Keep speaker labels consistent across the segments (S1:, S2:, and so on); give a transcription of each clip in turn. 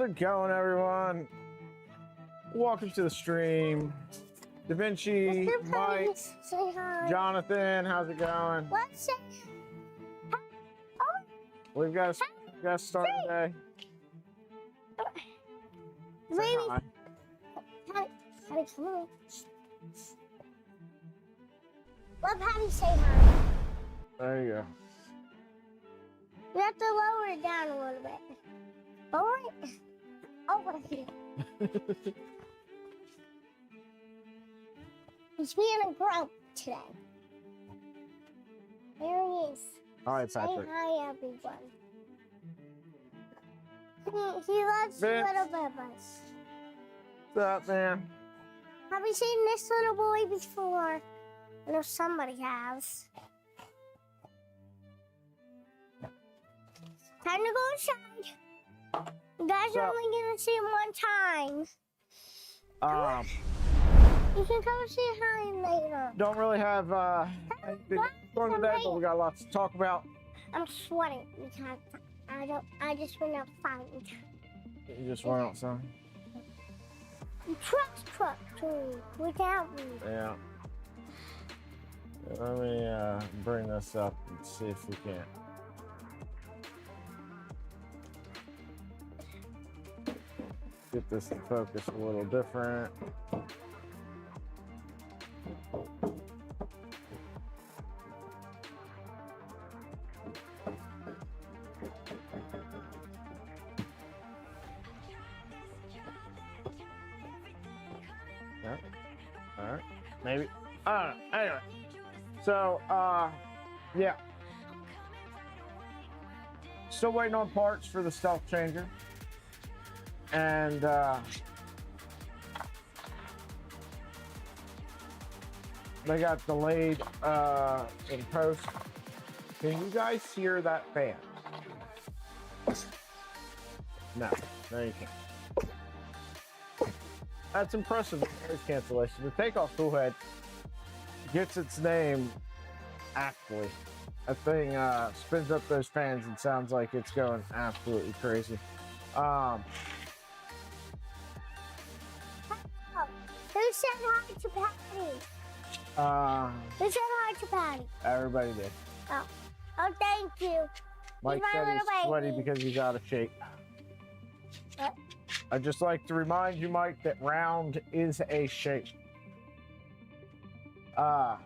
S1: How's it going, everyone? Welcome to the stream. Da Vinci, Mike,
S2: say hi.
S1: Jonathan, how's it going?
S2: Let's say hi.
S1: We've got to start today.
S2: Maybe.
S1: Hi.
S2: Patty, come on. Let Patty say hi.
S1: There you go.
S2: You have to lower it down a little bit. Lower it over here. He's being a grump today. There he is.
S1: All right, Patrick.
S2: Say hi, everyone. He loves
S1: Vince.
S2: little bubbles.
S1: What's up, man?
S2: Have you seen this little boy before? I know somebody has. Time to go inside. You guys are only gonna see him one time. You can come say hi later.
S1: Don't really have anything going today, but we got lots to talk about.
S2: I'm sweating because I just went out fighting.
S1: You just went outside.
S2: Truck too, without me.
S1: Yeah. Let me bring this up and see if we can. Get this to focus a little different. Yeah. All right. Maybe. I don't know. Anyway. So, yeah. Still waiting on parts for the stealth changer. And they got delayed in post. Can you guys hear that fan? No, you can't. That's impressive noise cancellation. The takeoff tool head gets its name aptly. That thing spins up those fans and sounds like it's going absolutely crazy.
S2: Who said hi to Patty? Who said hi to Patty?
S1: Everybody did.
S2: Oh, thank you.
S1: Mike said he's sweaty because he's out of shape.
S2: What?
S1: I'd just like to remind you, Mike, that round is a shape. Yeah,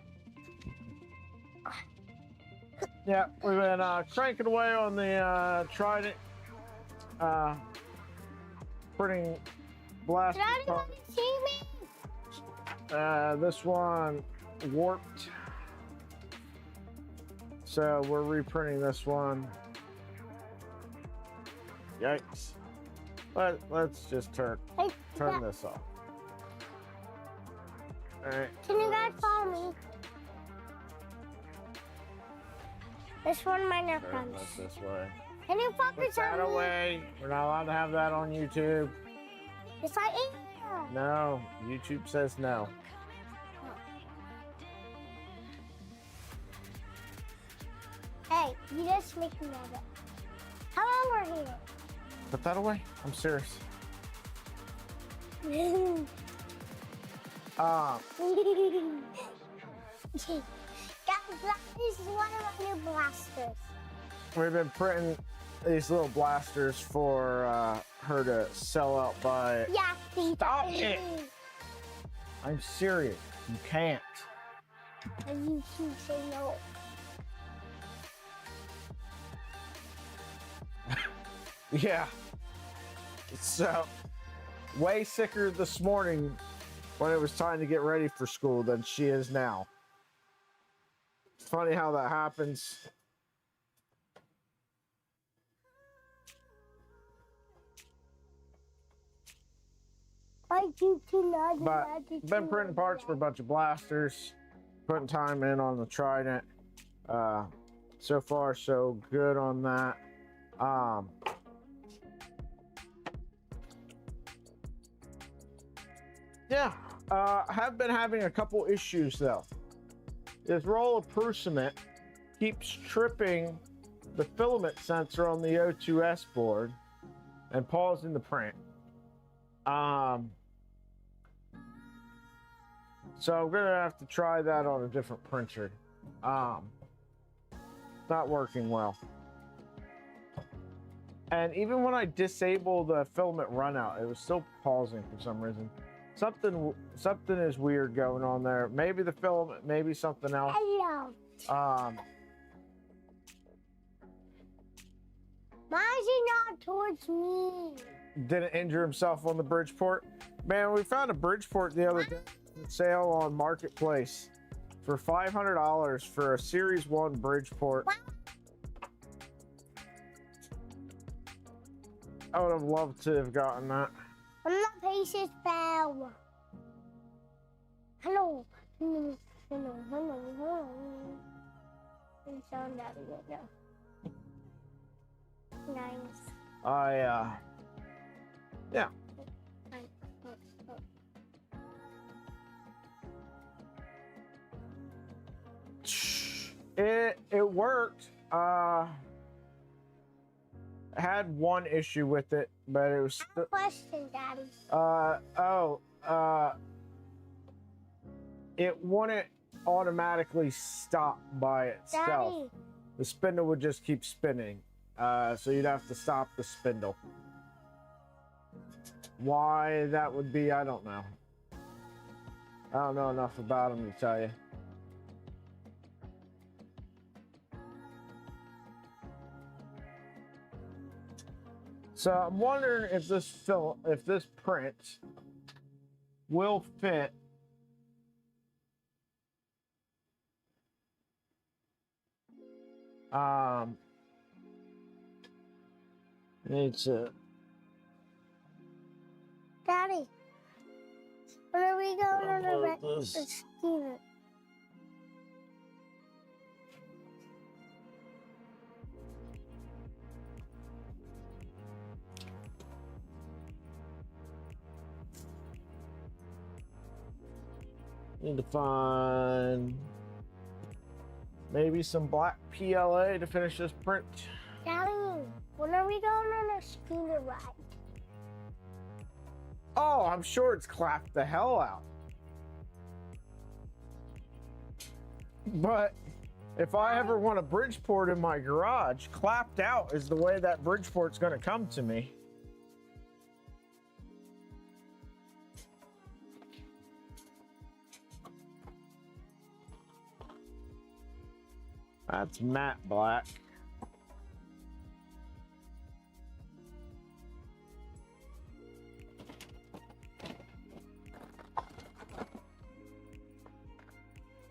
S1: we've been cranking away on the Trident printing blast.
S2: Did anyone see me?
S1: This one warped, so we're reprinting this one. Yikes. Let's just turn this off. All right.
S2: Can you guys follow me? This one might not come.
S1: This way.
S2: Can you
S1: Put
S2: focus
S1: that
S2: on me?
S1: away. We're not allowed to have that on YouTube.
S2: Yes, I am.
S1: No, YouTube says no.
S2: Hey, you just make me nervous. How long we're here?
S1: Put that away. I'm serious.
S2: Guys, this is one of my new blasters.
S1: We've been printing these little blasters for her to sell out by.
S2: Yeah,
S1: Stop it! I'm serious. You can't.
S2: And you should say no.
S1: Yeah. So, way sicker this morning when it was time to get ready for school than she is now. It's funny how that happens. But been printing parts for a bunch of blasters, putting time in on the Trident. So far, so good on that. Yeah, have been having a couple issues though. This roll of Prusament keeps tripping the filament sensor on the O2S board, and pausing the print. So I'm gonna have to try that on a different printer. It's not working well. And even when I disabled the filament runout, it was still pausing for some reason. Something is weird going on there. Maybe the filament, maybe something else.
S2: Hello. Why is he not towards me?
S1: Didn't injure himself on the Bridgeport. Man, we found a Bridgeport the other day on sale on Marketplace for $500 for a Series 1 Bridgeport. I would have loved to have gotten that.
S2: I'm not patient, pal. Hello. Hello. Hello. Hello. Hello. And sound out of it now. Nice.
S1: Yeah. It worked. I had one issue with it, but it was.
S2: I have a question, Daddy.
S1: It wouldn't automatically stop by itself.
S2: Daddy.
S1: The spindle would just keep spinning. So you'd have to stop the spindle. Why that would be, I don't know. I don't know enough about them to tell you. So I'm wondering if this print will fit need to.
S2: Daddy, when are we going on the ski?
S1: Need to find maybe some black PLA to finish this print.
S2: Daddy, when are we going on a scooter ride?
S1: Oh, I'm sure it's clapped the hell out. But if I ever want a Bridgeport in my garage, clapped out is the way that Bridgeport's going to come to me. That's matte black.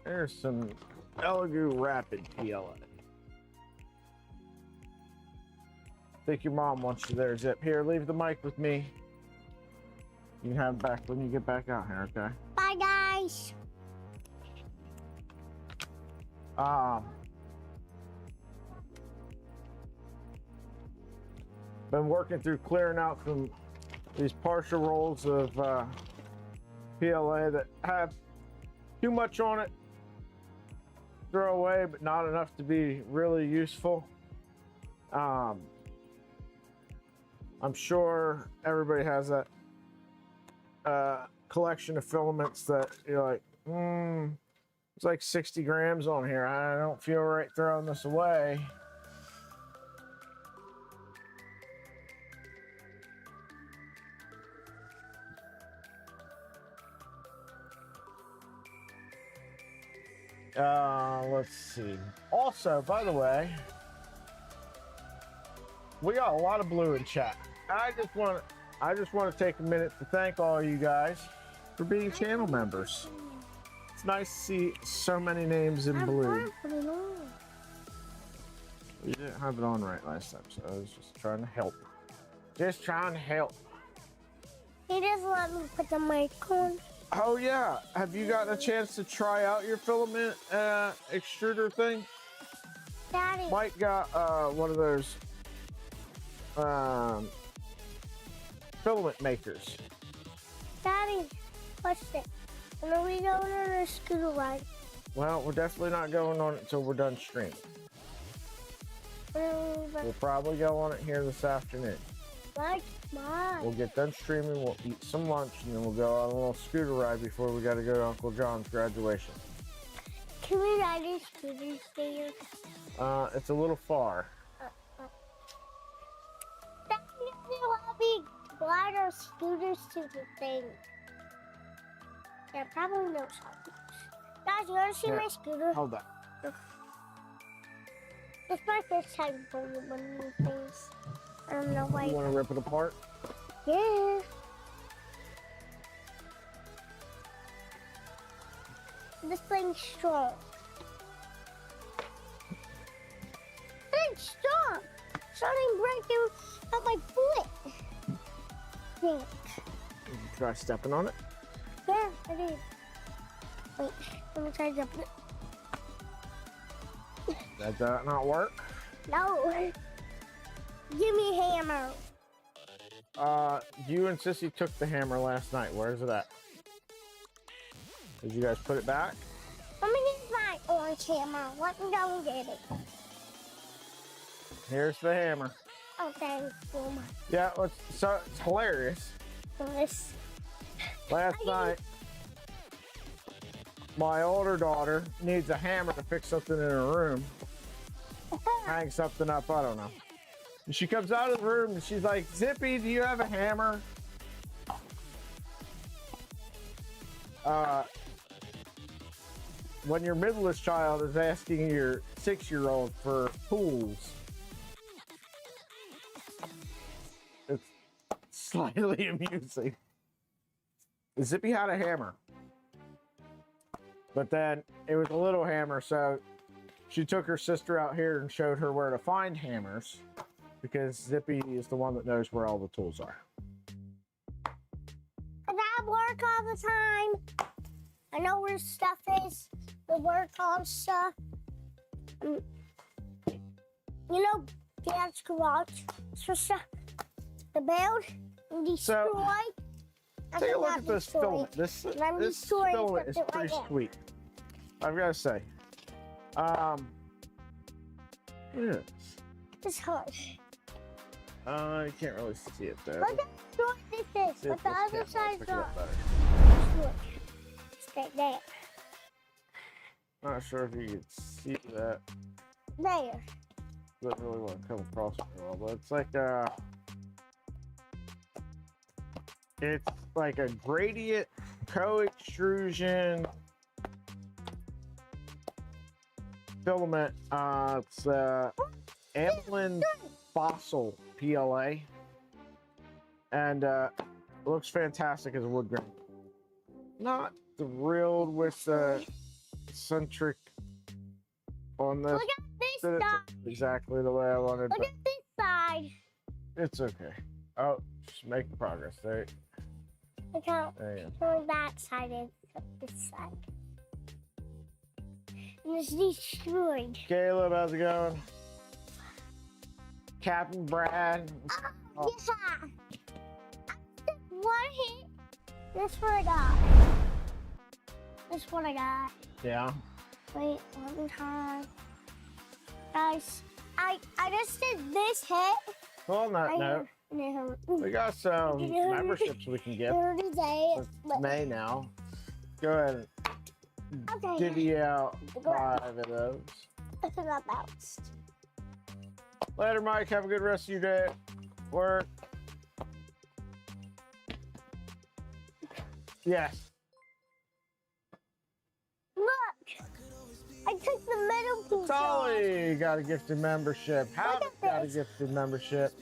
S1: There's some Elegoo Rapid PLA. I think your mom wants you there, Zip. Here, leave the mic with me. You can have it back when you get back out here, okay?
S2: Bye, guys.
S1: Been working through clearing out some these partial rolls of PLA that have too much on it. Throw away, but not enough to be really useful. I'm sure everybody has that collection of filaments that you're like, it's like 60 grams on here. I don't feel right throwing this away. Let's see. Also, by the way, we got a lot of blue in chat. I just want to take a minute to thank all you guys for being channel members. It's nice to see so many names in blue. You didn't have it on right last time, so I was just trying to help. Just trying to help.
S2: He just let me put the mic on.
S1: Oh yeah, have you gotten a chance to try out your filament extruder thing?
S2: Daddy.
S1: Mike got one of those filament makers.
S2: Daddy, watch it. When are we going on a scooter ride?
S1: Well, we're definitely not going on it until we're done streaming. We'll probably go on it here this afternoon.
S2: Mom.
S1: We'll get done streaming, we'll eat some lunch, and then we'll go on a little scooter ride before we got to go to Uncle John's graduation.
S2: Can we ride a scooter there?
S1: It's a little far.
S2: That means we'll be glide our scooters to the thing. Yeah, probably no something. Guys, you want to see
S1: Here.
S2: my scooter?
S1: Hold on.
S2: It's my first time playing one of these things. I don't know why.
S1: You want to rip it apart?
S2: Yeah. This thing's strong. It's strong. Something breaking at my foot. Think.
S1: Did you try stepping on it?
S2: Yeah, I did. Wait, let me try jumping it.
S1: Did that not work?
S2: No. Give me a hammer.
S1: You and Sissy took the hammer last night. Where's it at? Did you guys put it back?
S2: Let me get my orange hammer. Let me go and get it.
S1: Here's the hammer.
S2: Oh, thanks so much.
S1: Yeah, it's hilarious.
S2: This.
S1: Last night, my older daughter needs a hammer to fix something in her room. Hang something up, I don't know. And she comes out of the room and she's like, Zippy, do you have a hammer? When your middlest child is asking your 6-year-old for tools, it's slightly amusing. Zippy had a hammer, but then it was a little hammer, so she took her sister out here and showed her where to find hammers, because Zippy is the one that knows where all the tools are.
S2: And I work all the time. I know where stuff is. The work on stuff. You know, Dad's garage. So stuff to build and destroy.
S1: Take a look at this filament. This filament is pretty sweet. I've got to say. Yes.
S2: It's hard.
S1: You can't really see it there.
S2: Look at how short this is.
S1: See if
S2: But the
S1: this
S2: other
S1: camera will
S2: side's
S1: pick it up
S2: not.
S1: better.
S2: Look. Stay there.
S1: Not sure if you can see that.
S2: There.
S1: Don't really want to come across it well, but it's like a gradient co-extrusion filament. It's aniline fossil PLA, and it looks fantastic as a wood grain. Not thrilled with the centric on this.
S2: Look at this
S1: Did it
S2: side.
S1: exactly the way I wanted.
S2: Look
S1: But
S2: at this side.
S1: it's okay. Oh, just making progress. There
S2: Look how
S1: you go.
S2: showing that side is. This side. And it's destroyed.
S1: Caleb, how's it going? Captain Brad.
S2: Oh, yeah. After one hit. This what I got. This what I got.
S1: Yeah.
S2: Wait, one time. Guys, I just did this hit.
S1: Well, on that note, we got some memberships we can get. It's May now. Go ahead and
S2: Okay.
S1: divvy out 5 of those.
S2: It's not bounced.
S1: Later, Mike. Have a good rest of your day at work. Yes.
S2: Look! I took the middle piece off.
S1: Tolly got a gifted membership. Howard
S2: at
S1: got a
S2: this.
S1: gifted membership.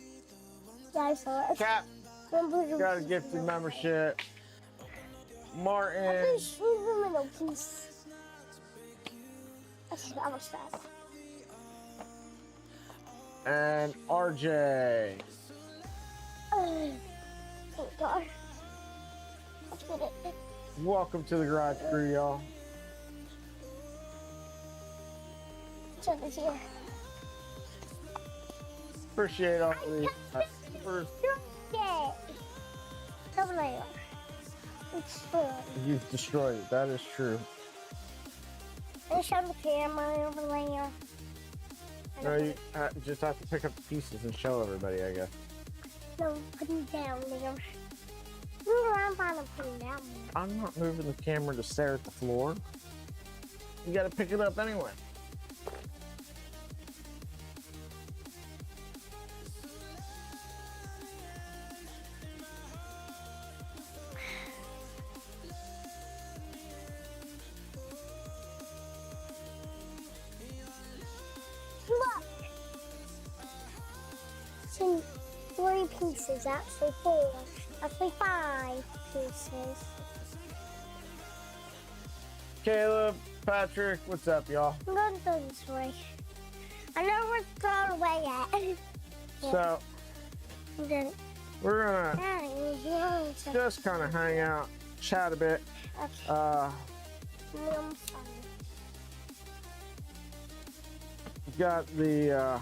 S2: Guys, saw it.
S1: Cap got a gifted membership. Martin.
S2: Just use the middle piece. That's that was fast.
S1: And RJ.
S2: Thank God. Let's get it.
S1: Welcome to the garage crew, y'all.
S2: Check this here.
S1: Appreciate all of these.
S2: Yeah. Come later. It's fun.
S1: You've destroyed it. That is true.
S2: I showed the camera over there.
S1: No, you just have to pick up the pieces and show everybody, I guess.
S2: No, put him down there. Move around by the put him down there.
S1: I'm not moving the camera to stare at the floor. You gotta pick it up anyway.
S2: Look! It's in 3 pieces, actually 4, actually 5 pieces.
S1: Caleb, Patrick, what's up, y'all?
S2: I'm going to go this way. I know where to throw away at.
S1: So,
S2: Then,
S1: we're gonna
S2: Daddy,
S1: just kind of hang out, chat a bit.
S2: I'm sorry.
S1: Got the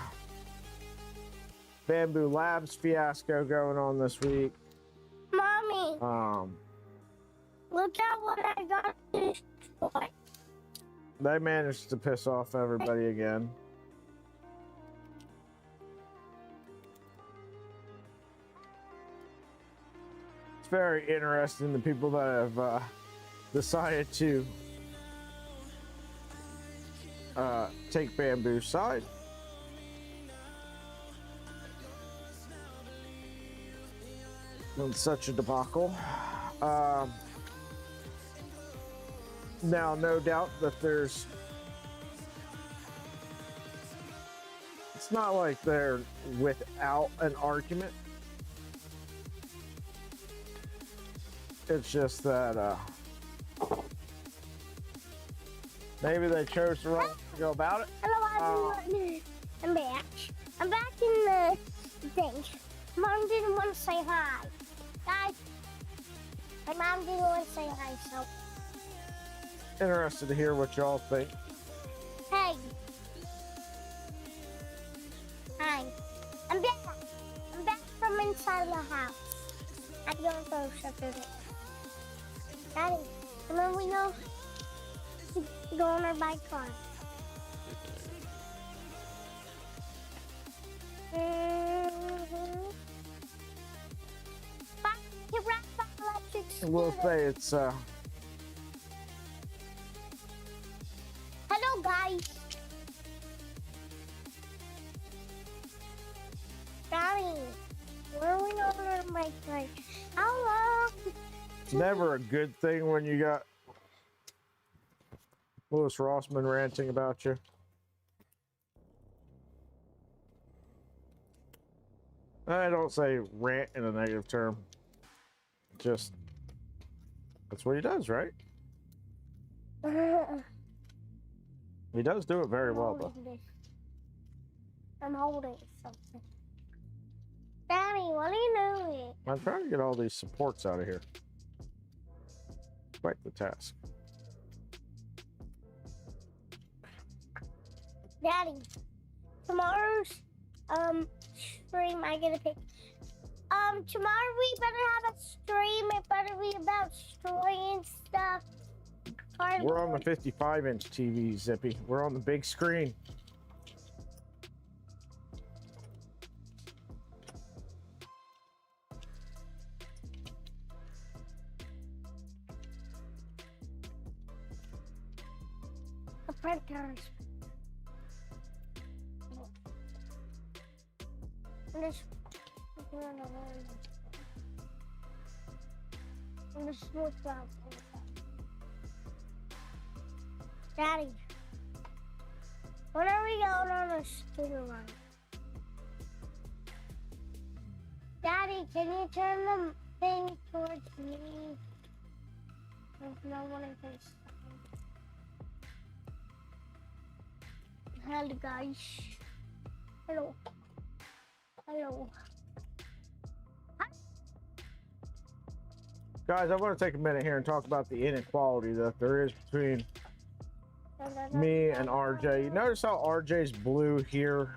S1: Bamboo Labs fiasco going on this week.
S2: Mommy, look at what I got this toy.
S1: They managed to piss off everybody again. It's very interesting, the people that have decided to take Bamboo's side. In such a debacle. Now, no doubt that it's not like they're without an argument. It's just that maybe they chose the wrong way to go about it.
S2: Hello, everyone. I'm back. I'm back in the thing. Mom didn't want to say hi. Guys, my mom didn't want to say hi, so.
S1: Interested to hear what y'all think.
S2: Hey. Hi. I'm back. I'm back from inside the house. I'm going to go something. Daddy, remember we know to go on our bike car.
S1: We'll say it's
S2: Hello, guys. Daddy, where are we on our bike ride? How long?
S1: never a good thing when you got Louis Rossman ranting about you. I don't say rant in a negative term. Just, that's what he does, right? He does do it very well, though.
S2: I'm holding something. Daddy, what are you doing?
S1: I'm trying to get all these supports out of here. Quite the task.
S2: Daddy, tomorrow's stream I get a pick. Tomorrow we better have a stream. It better be about destroying stuff.
S1: We're on the 55-inch TV, Zippy. We're on the big screen.
S2: The printers. I'm just look out. Daddy, when are we going on a scooter ride? Daddy, can you turn the thing towards me? There's no one in this. Hello, guys. Hello. Hello.
S1: Guys, I want to take a minute here and talk about the inequality that there is between me and RJ. You notice how RJ's blue here?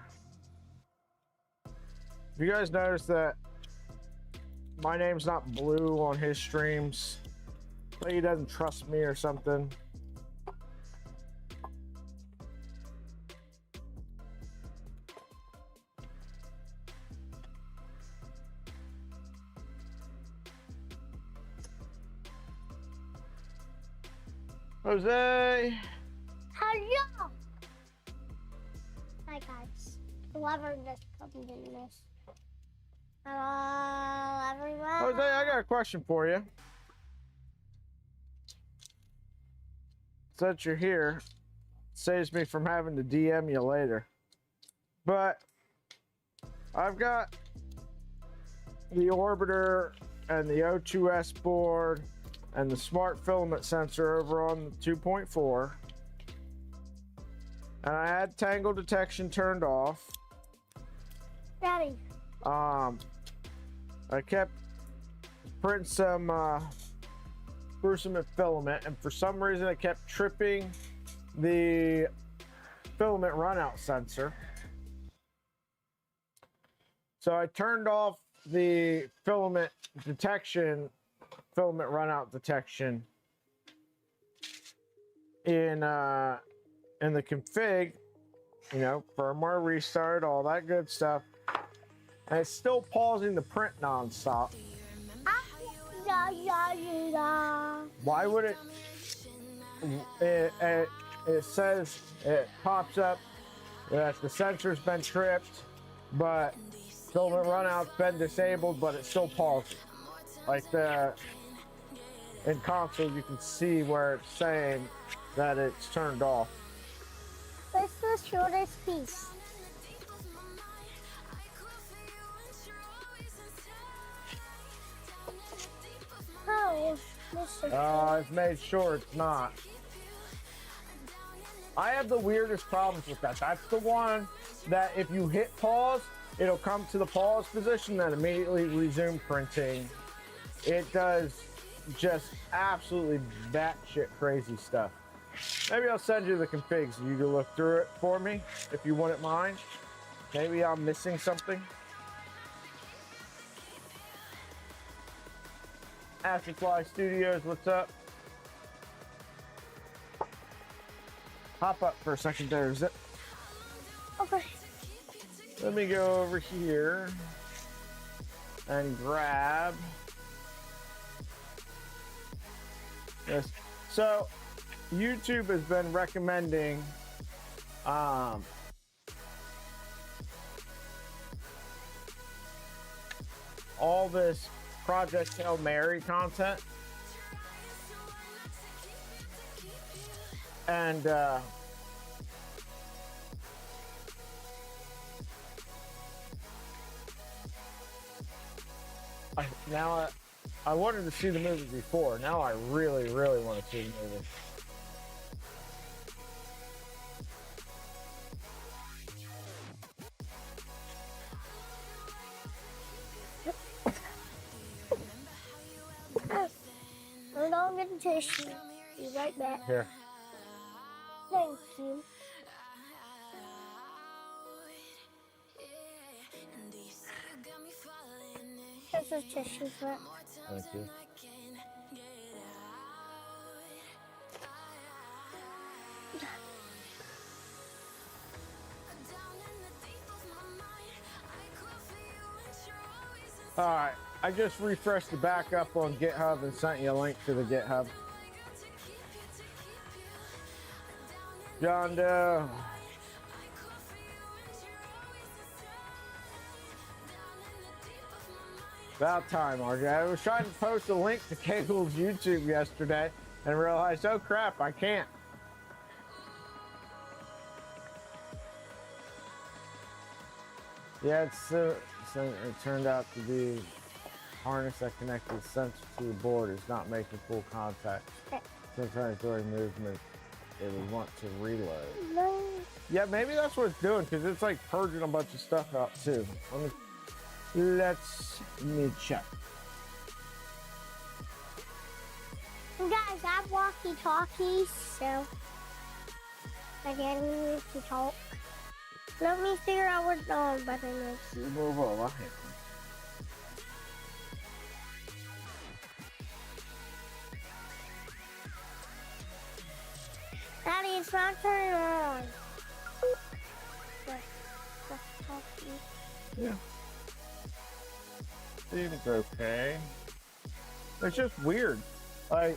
S1: Have you guys noticed that my name's not blue on his streams? Like he doesn't trust me or something. Jose.
S2: Hello. Hi guys. Whoever just comes in this. Hello everyone.
S1: Jose, I got a question for you. Since you're here, saves me from having to DM you later. But I've got the orbiter and the O2S board and the smart filament sensor over on the 2.4. And I had tangle detection turned off.
S2: Daddy.
S1: I kept printing some sprucement filament, and for some reason I kept tripping the filament runout sensor. So I turned off the filament runout detection in the config, you know, firmware restart, all that good stuff. And it's still pausing the print nonstop. Why would it? It says, it pops up that the sensor's been tripped, but filament runout's been disabled, but it's still pausing. Like in console, you can see where it's saying that it's turned off.
S2: What's the shortest piece? Oh,
S1: I've made sure it's not. I have the weirdest problems with that. That's the one that if you hit pause, it'll come to the pause position and immediately resume printing. It does just absolutely batshit crazy stuff. Maybe I'll send you the configs so you can look through it for me if you wouldn't mind. Maybe I'm missing something. Afterfly Studios, what's up? Hop up for a second there, Zip.
S2: okay.
S1: Let me go over here and grab this. So YouTube has been recommending all this Project Hail Mary content, and I wanted to see the movie before. Now I really, really want to see the movie.
S2: I'm going to get a tissue. Be right back.
S1: Here.
S2: Thank you. Here's a tissue for it.
S1: Thank you. All right, I just refreshed the backup on GitHub and sent you a link to the GitHub. John Doe. About time, RJ. I was trying to post a link to Cable's YouTube yesterday and realized, oh crap, I can't. Yeah, it turned out to be harness that connected the sensor to the board is not making full contact. Sometimes during movement, it would want to reload.
S2: No.
S1: Yeah, maybe that's what it's doing because it's like purging a bunch of stuff out too. Let me check.
S2: Guys, I have walkie-talkies, so my daddy needs to talk. Let me figure out what button is.
S1: Move over.
S2: Daddy, it's not turning on.
S1: Yeah. Seems okay. It's just weird. Like,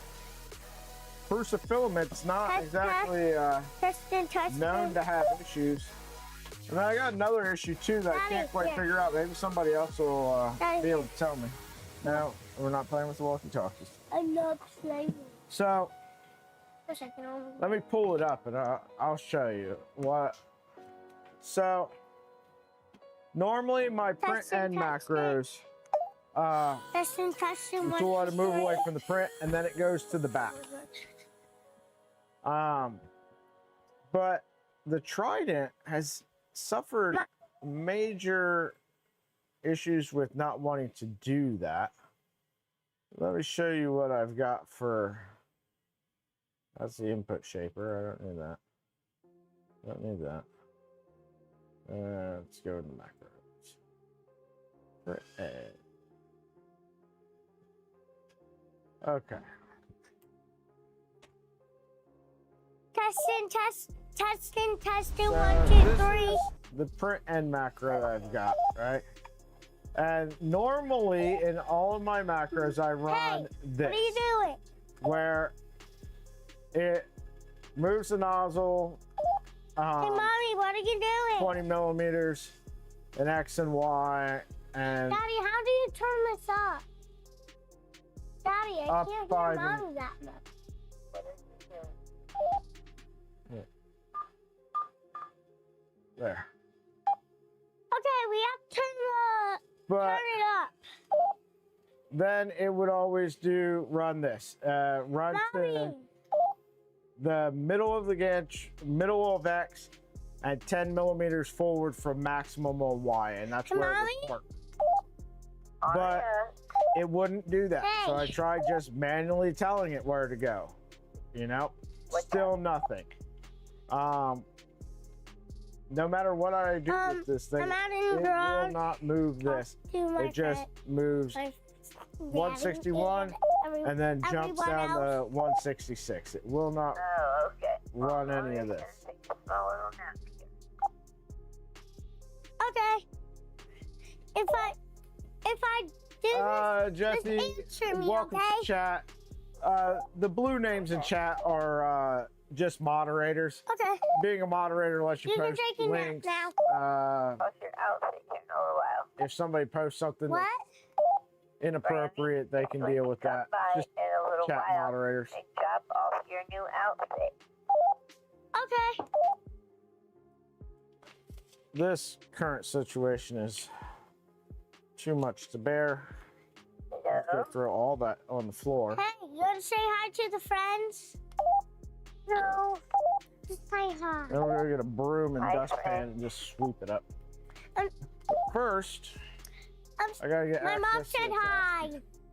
S1: Crucifilament's not
S2: Test,
S1: exactly
S2: testing.
S1: known to have issues. And I got another issue too that I can't quite figure out. Maybe somebody else will be able to tell me. No, we're not playing with the walkie-talkies.
S2: I'm not playing.
S1: So,
S2: For a second.
S1: let me pull it up and I'll show you what. So, normally my print end macros
S2: Testing.
S1: it's a lot to move away from the print and then it goes to the back. But the Trident has suffered major issues with not wanting to do that. Let me show you what I've got for. That's the input shaper. I don't need that. Don't need that. Let's go to macros. For Ed. Okay.
S2: Testing.
S1: So
S2: 1, 2, 3.
S1: The print end macro that I've got, right? And normally in all of my macros, I run this.
S2: What are you doing?
S1: Where it moves the nozzle.
S2: Hey, Mommy, what are you doing?
S1: 20 millimeters, an X and Y, and
S2: Daddy, how do you turn this up? Daddy, I
S1: Up
S2: can't
S1: by
S2: hear
S1: the-
S2: Mommy that much.
S1: there.
S2: Okay, we have to
S1: But
S2: turn it up.
S1: then it would always run this. Run to
S2: Mommy,
S1: the middle of the gauge, middle of X, and 10 millimeters forward from maximum on Y, and that's where it would work. But it wouldn't do that. So I tried just manually telling it where to go. You know? Still nothing. No matter what I do with this thing,
S2: I'm out in
S1: it
S2: the
S1: will
S2: garage.
S1: not move this. It just moves 161 and then jumps down to 166. It will not run any of this.
S2: Okay. If I do this,
S1: Jesse,
S2: just answer me,
S1: welcome
S2: okay?
S1: to chat. The blue names in chat are just moderators.
S2: Okay.
S1: Being a moderator lets you
S2: You can
S1: post
S2: take a nap
S1: links.
S2: now.
S3: Post your outfit here in a little while.
S1: If somebody posts something
S2: What?
S1: that's inappropriate, they can deal with that.
S3: By
S1: Just
S3: in a little
S1: chat
S3: while
S1: moderators.
S3: and drop off your new outfit.
S2: Okay.
S1: This current situation is too much to bear. Let's go through all that on the floor.
S2: Hey, you want to say hi to the friends? No. Just say hi.
S1: Then we're gonna get a broom and
S3: Hi,
S1: dustpan
S3: friend.
S1: and just sweep it up.
S2: Um,
S1: But first, I gotta get
S2: My mom
S1: access to
S2: said
S1: the trash.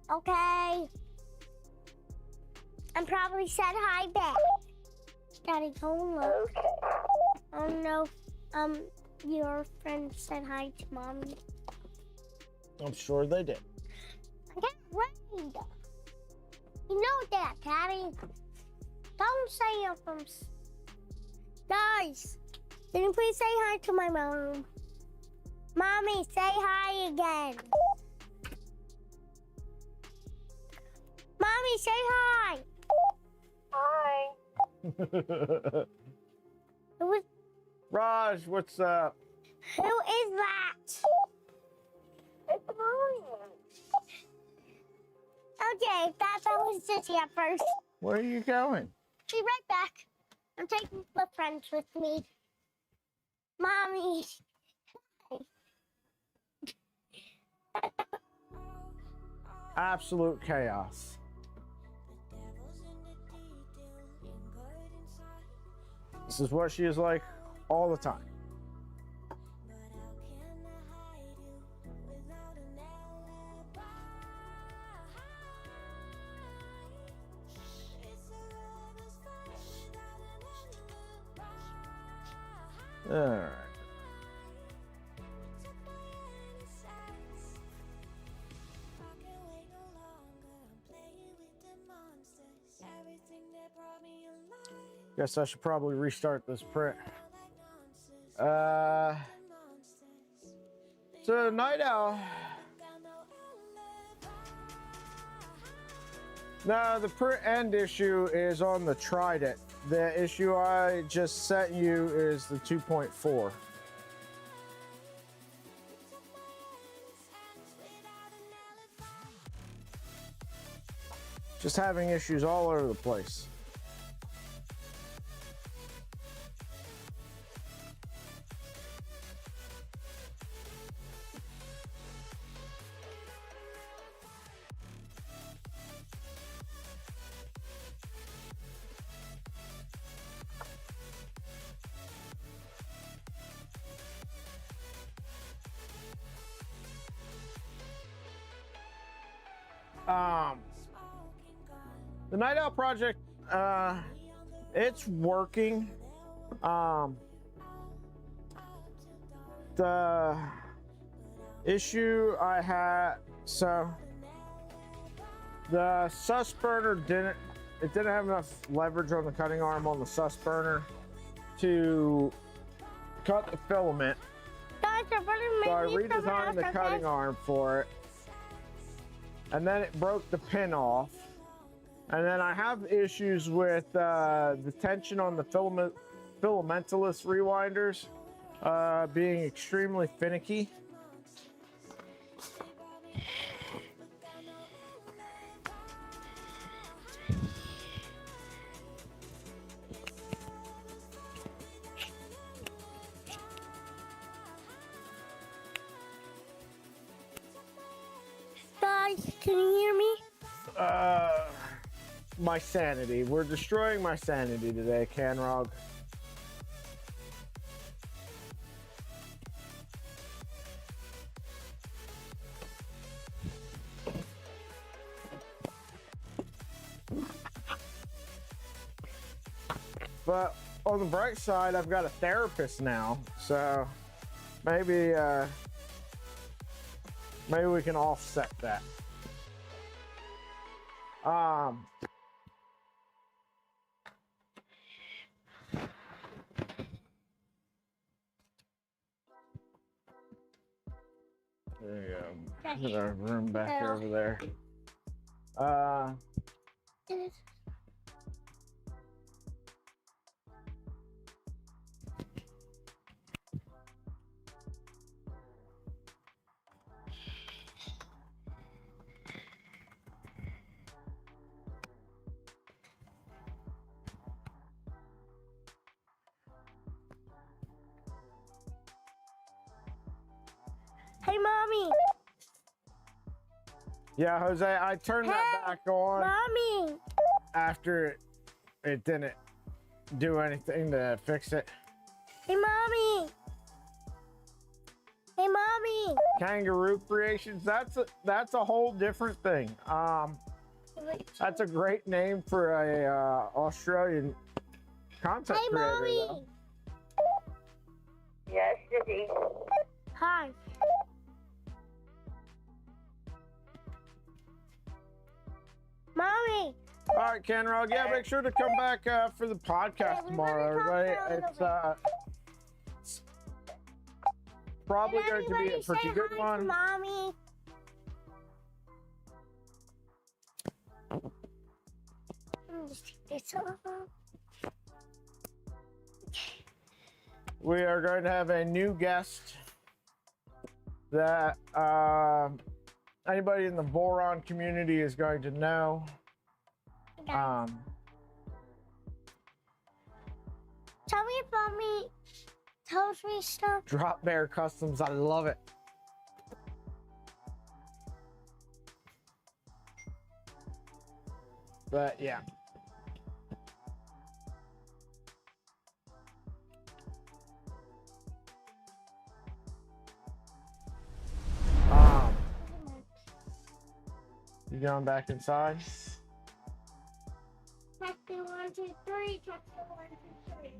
S2: hi. Okay. And probably said hi back. Daddy, don't look.
S3: Okay.
S2: Oh no. Your friend said hi to Mommy.
S1: I'm sure they did.
S2: I got rained. You know that, Daddy. Don't say you're from. Guys, can you please say hi to my mom? Mommy, say hi again. Mommy, say hi.
S3: Hi.
S1: Raj, what's up?
S2: Who is that?
S3: It's Ryan.
S2: Okay, that was just here first.
S1: Where are you going?
S2: Be right back. I'm taking my friends with me. Mommy.
S1: Absolute chaos. This is what she is like all the time. All right. Guess I should probably restart this print. So Night Owl. No, the end issue is on the Trident. The issue I just sent you is the 2.4. Just having issues all over the place. The Night Owl project, it's working. The issue I had, so the sus burner didn't have enough leverage on the cutting arm on the sus burner to cut the filament. So I redesigned the cutting arm for it, and then it broke the pin off. And then I have issues with the tension on the filamentless rewinders being extremely finicky.
S2: Guys, can you hear me?
S1: My sanity. We're destroying my sanity today, Canrog. But on the bright side, I've got a therapist now, so maybe maybe we can offset that. There you go. There's our room back over there.
S2: Hey, Mommy.
S1: Yeah, Jose, I turned that back on
S2: Mommy.
S1: after it didn't do anything to fix it.
S2: Hey, Mommy. Hey, Mommy.
S1: Kangaroo Creations, that's a whole different thing. That's a great name for a Australian content
S2: Hey,
S1: creator.
S2: Mommy.
S1: Though.
S3: Yes, Dizzy.
S2: Hi. Mommy.
S1: All right, Canrog. Yeah, make sure to come back for the podcast tomorrow, everybody. It's probably going to be a pretty good one.
S2: Mommy. Just take this off.
S1: We are going to have a new guest that anybody in the Boron community is going to know.
S2: Tell me if Mommy tells me stuff.
S1: Drop Bear Customs, I love it. But yeah. You going back inside?
S2: Check the 1, 2, 3. Check the 1, 2, 3.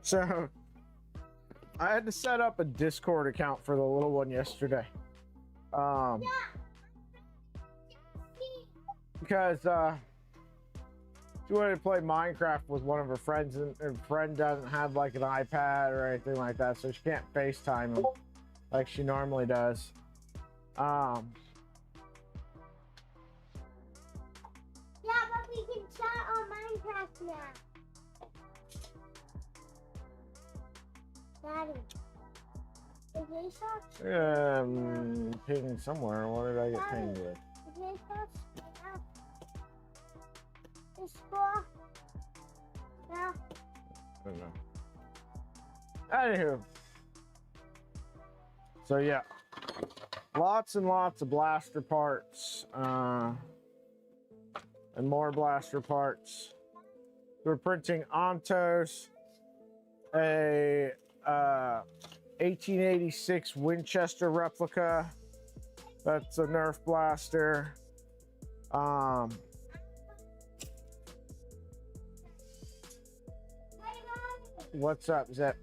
S1: So I had to set up a Discord account for the little one yesterday. Because she wanted to play Minecraft with one of her friends, and her friend doesn't have like an iPad or anything like that, so she can't FaceTime him like she normally does.
S2: Daddy. Is these socks?
S1: Pinged somewhere. What did I get pinged with?
S2: Is these socks? Yeah. Is school? Yeah.
S1: I don't know. Anywho. So yeah. Lots and lots of blaster parts. And more blaster parts. We're printing Ontos, a 1886 Winchester replica. That's a Nerf blaster. What's up, Zep?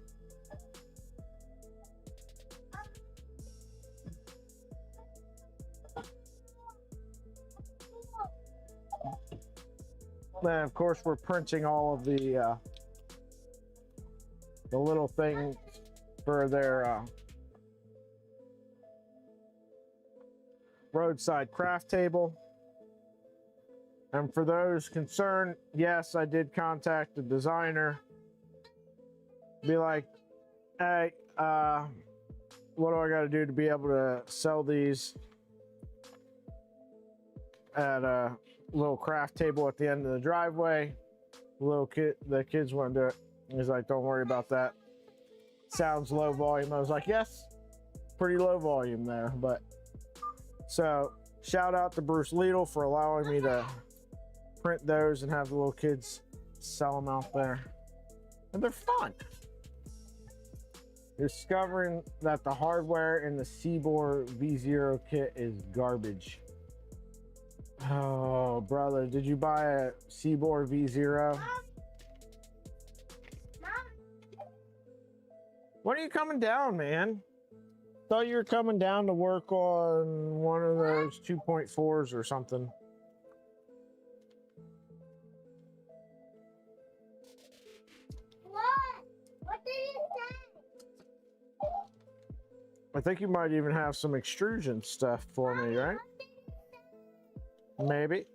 S1: Then, of course, we're printing all of the little things for their roadside craft table. And for those concerned, yes, I did contact the designer. Be like, hey, what do I got to do to be able to sell these at a little craft table at the end of the driveway? The kids want to do it. He's like, don't worry about that. Sounds low volume. I was like, yes, pretty low volume there. But so shout out to Bruce Liedel for allowing me to print those and have the little kids sell them out there. And they're fun. Discovering that the hardware in the Seabor V0 kit is garbage. Oh, brother, did you buy a Seabor V0? When are you coming down, man? Thought you were coming down to work on one of those 2.4s or something.
S2: What did you say?
S1: I think you might even have some extrusion stuff for me, right? Maybe.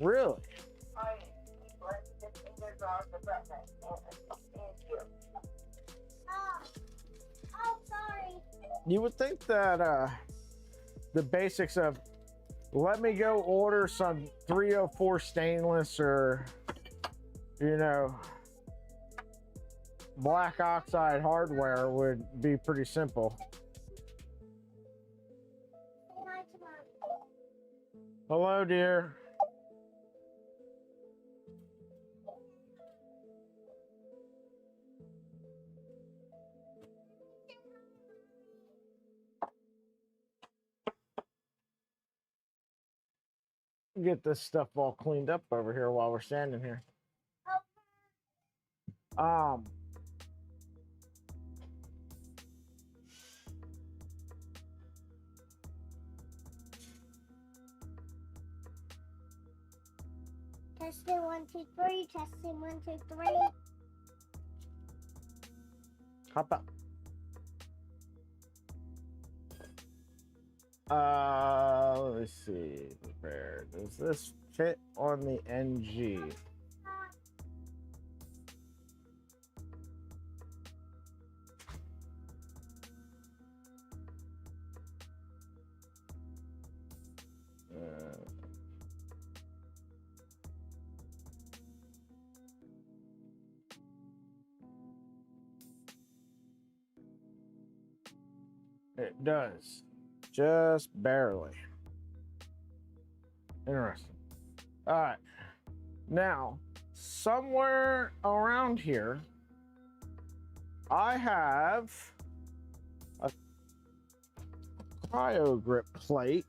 S1: Really?
S2: Oh, sorry.
S1: You would think that the basics of let me go order some 304 stainless or, you know, black oxide hardware would be pretty simple. Hello, dear. Get this stuff all cleaned up over here while we're standing here.
S2: Testing 1, 2, 3. Testing 1, 2, 3.
S1: Hop up. Let me see. Prepare. Does this fit on the NG? It does. Just barely. Interesting. All right. Now, somewhere around here, I have a cryo grip plate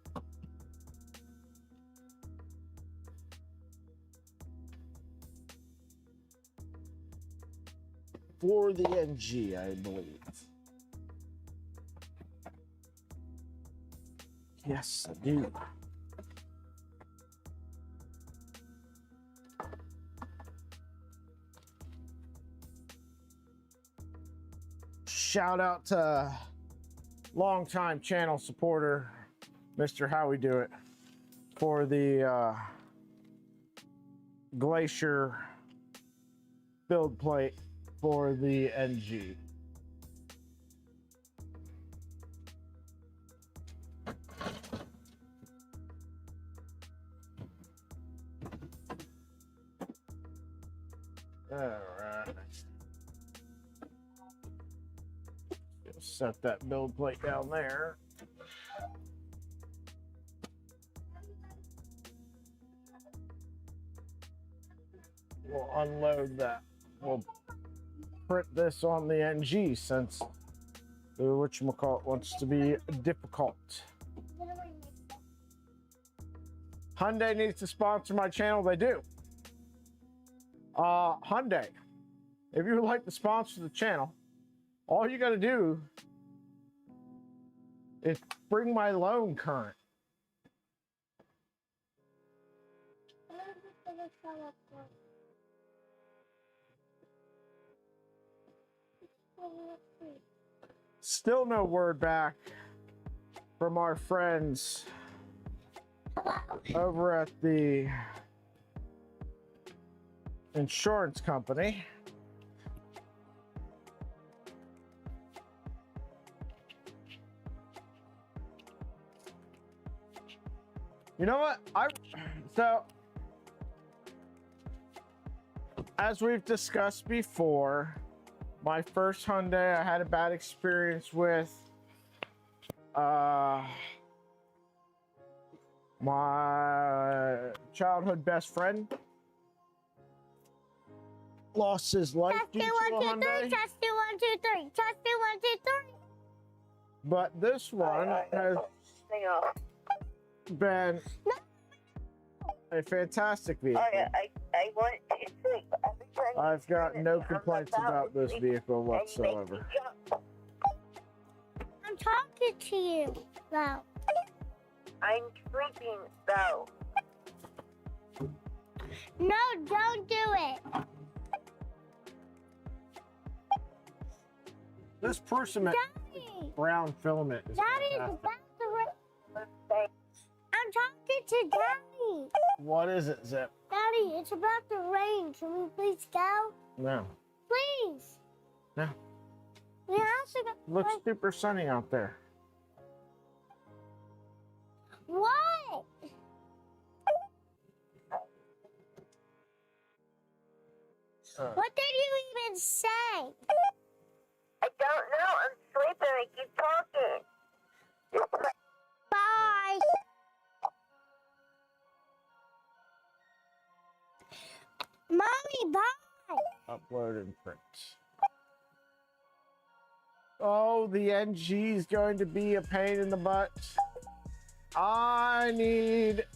S1: for the NG, I believe. Yes, I do. Shout out to longtime channel supporter, Mr. How We Do It, for the Glacier build plate for the NG. All right. Just set that build plate down there. We'll unload that. We'll print this on the NG since the whatchamacallit wants to be difficult. Hyundai needs to sponsor my channel. They do. Hyundai, if you would like to sponsor the channel, all you got to do is bring my loan current. Still no word back from our friends over at the insurance company. You know what? So as we've discussed before, my first Hyundai I had a bad experience with. My childhood best friend lost his life due to a Hyundai.
S2: Just do 1, 2, 3. Just do 1, 2, 3.
S1: But this one has been a fantastic vehicle.
S3: I want to sleep.
S1: I've got no complaints about this vehicle whatsoever.
S2: I'm talking to you, though.
S3: I'm sleeping, though.
S2: No, don't do it.
S1: This Prusament
S2: Daddy,
S1: brown filament is
S2: Daddy is
S1: fantastic.
S2: about to I'm talking to Daddy.
S1: What is it, Zip?
S2: Daddy, it's about to rain. Can we please go?
S1: No.
S2: Please.
S1: No.
S2: We also got
S1: Looks super sunny out there.
S2: What? What did you even say?
S3: I don't know. I'm sleeping. I keep talking.
S2: Bye. Mommy, bye.
S1: Upload and print. Oh, the NG is going to be a pain in the butt. I need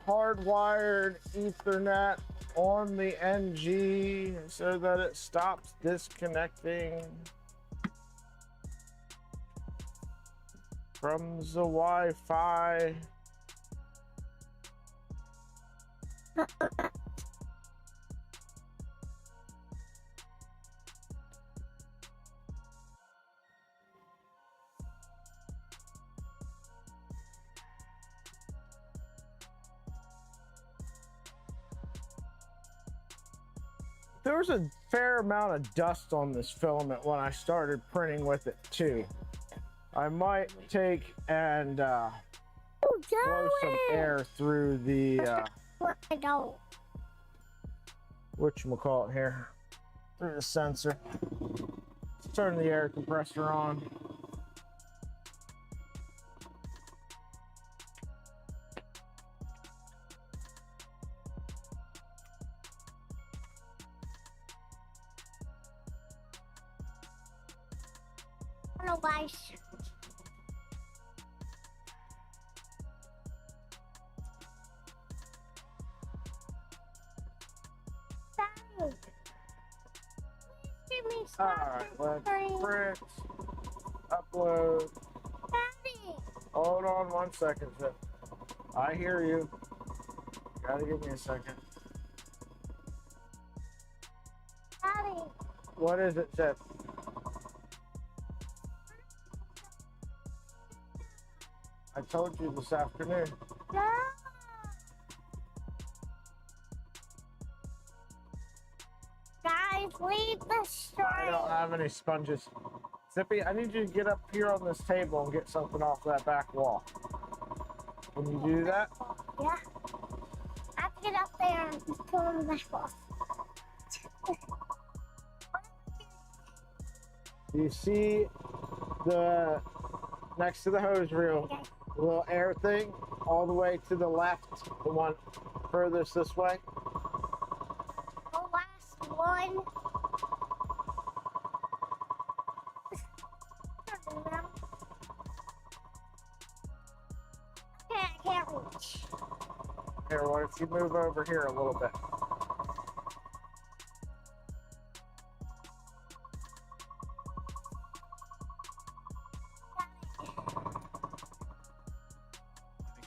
S1: hardwired Ethernet on the NG so that it stops disconnecting from the Wi-Fi. There was a fair amount of dust on this filament when I started printing with it too. I might take and blow some air through the
S2: I don't.
S1: whatchamacallit here, through the sensor. Let's turn the air compressor on.
S2: Otherwise. Daddy, please give me
S1: All right, let's print, upload.
S2: Daddy.
S1: Hold on 1 second, Zip. I hear you. Gotta give me a second.
S2: Daddy.
S1: What is it, Zip? I told you this afternoon.
S2: No.
S1: have any sponges. Zippy, I need you to get up here on this table and get something off that back wall. Can you do that?
S2: Yeah. I have to get up there and pull on the back wall.
S1: You see the next to the hose reel,
S2: Okay.
S1: the little air thing, all the way to the left, the one furthest this way.
S2: The last one. Okay, I can't reach.
S1: Here, what if you move over here a little bit?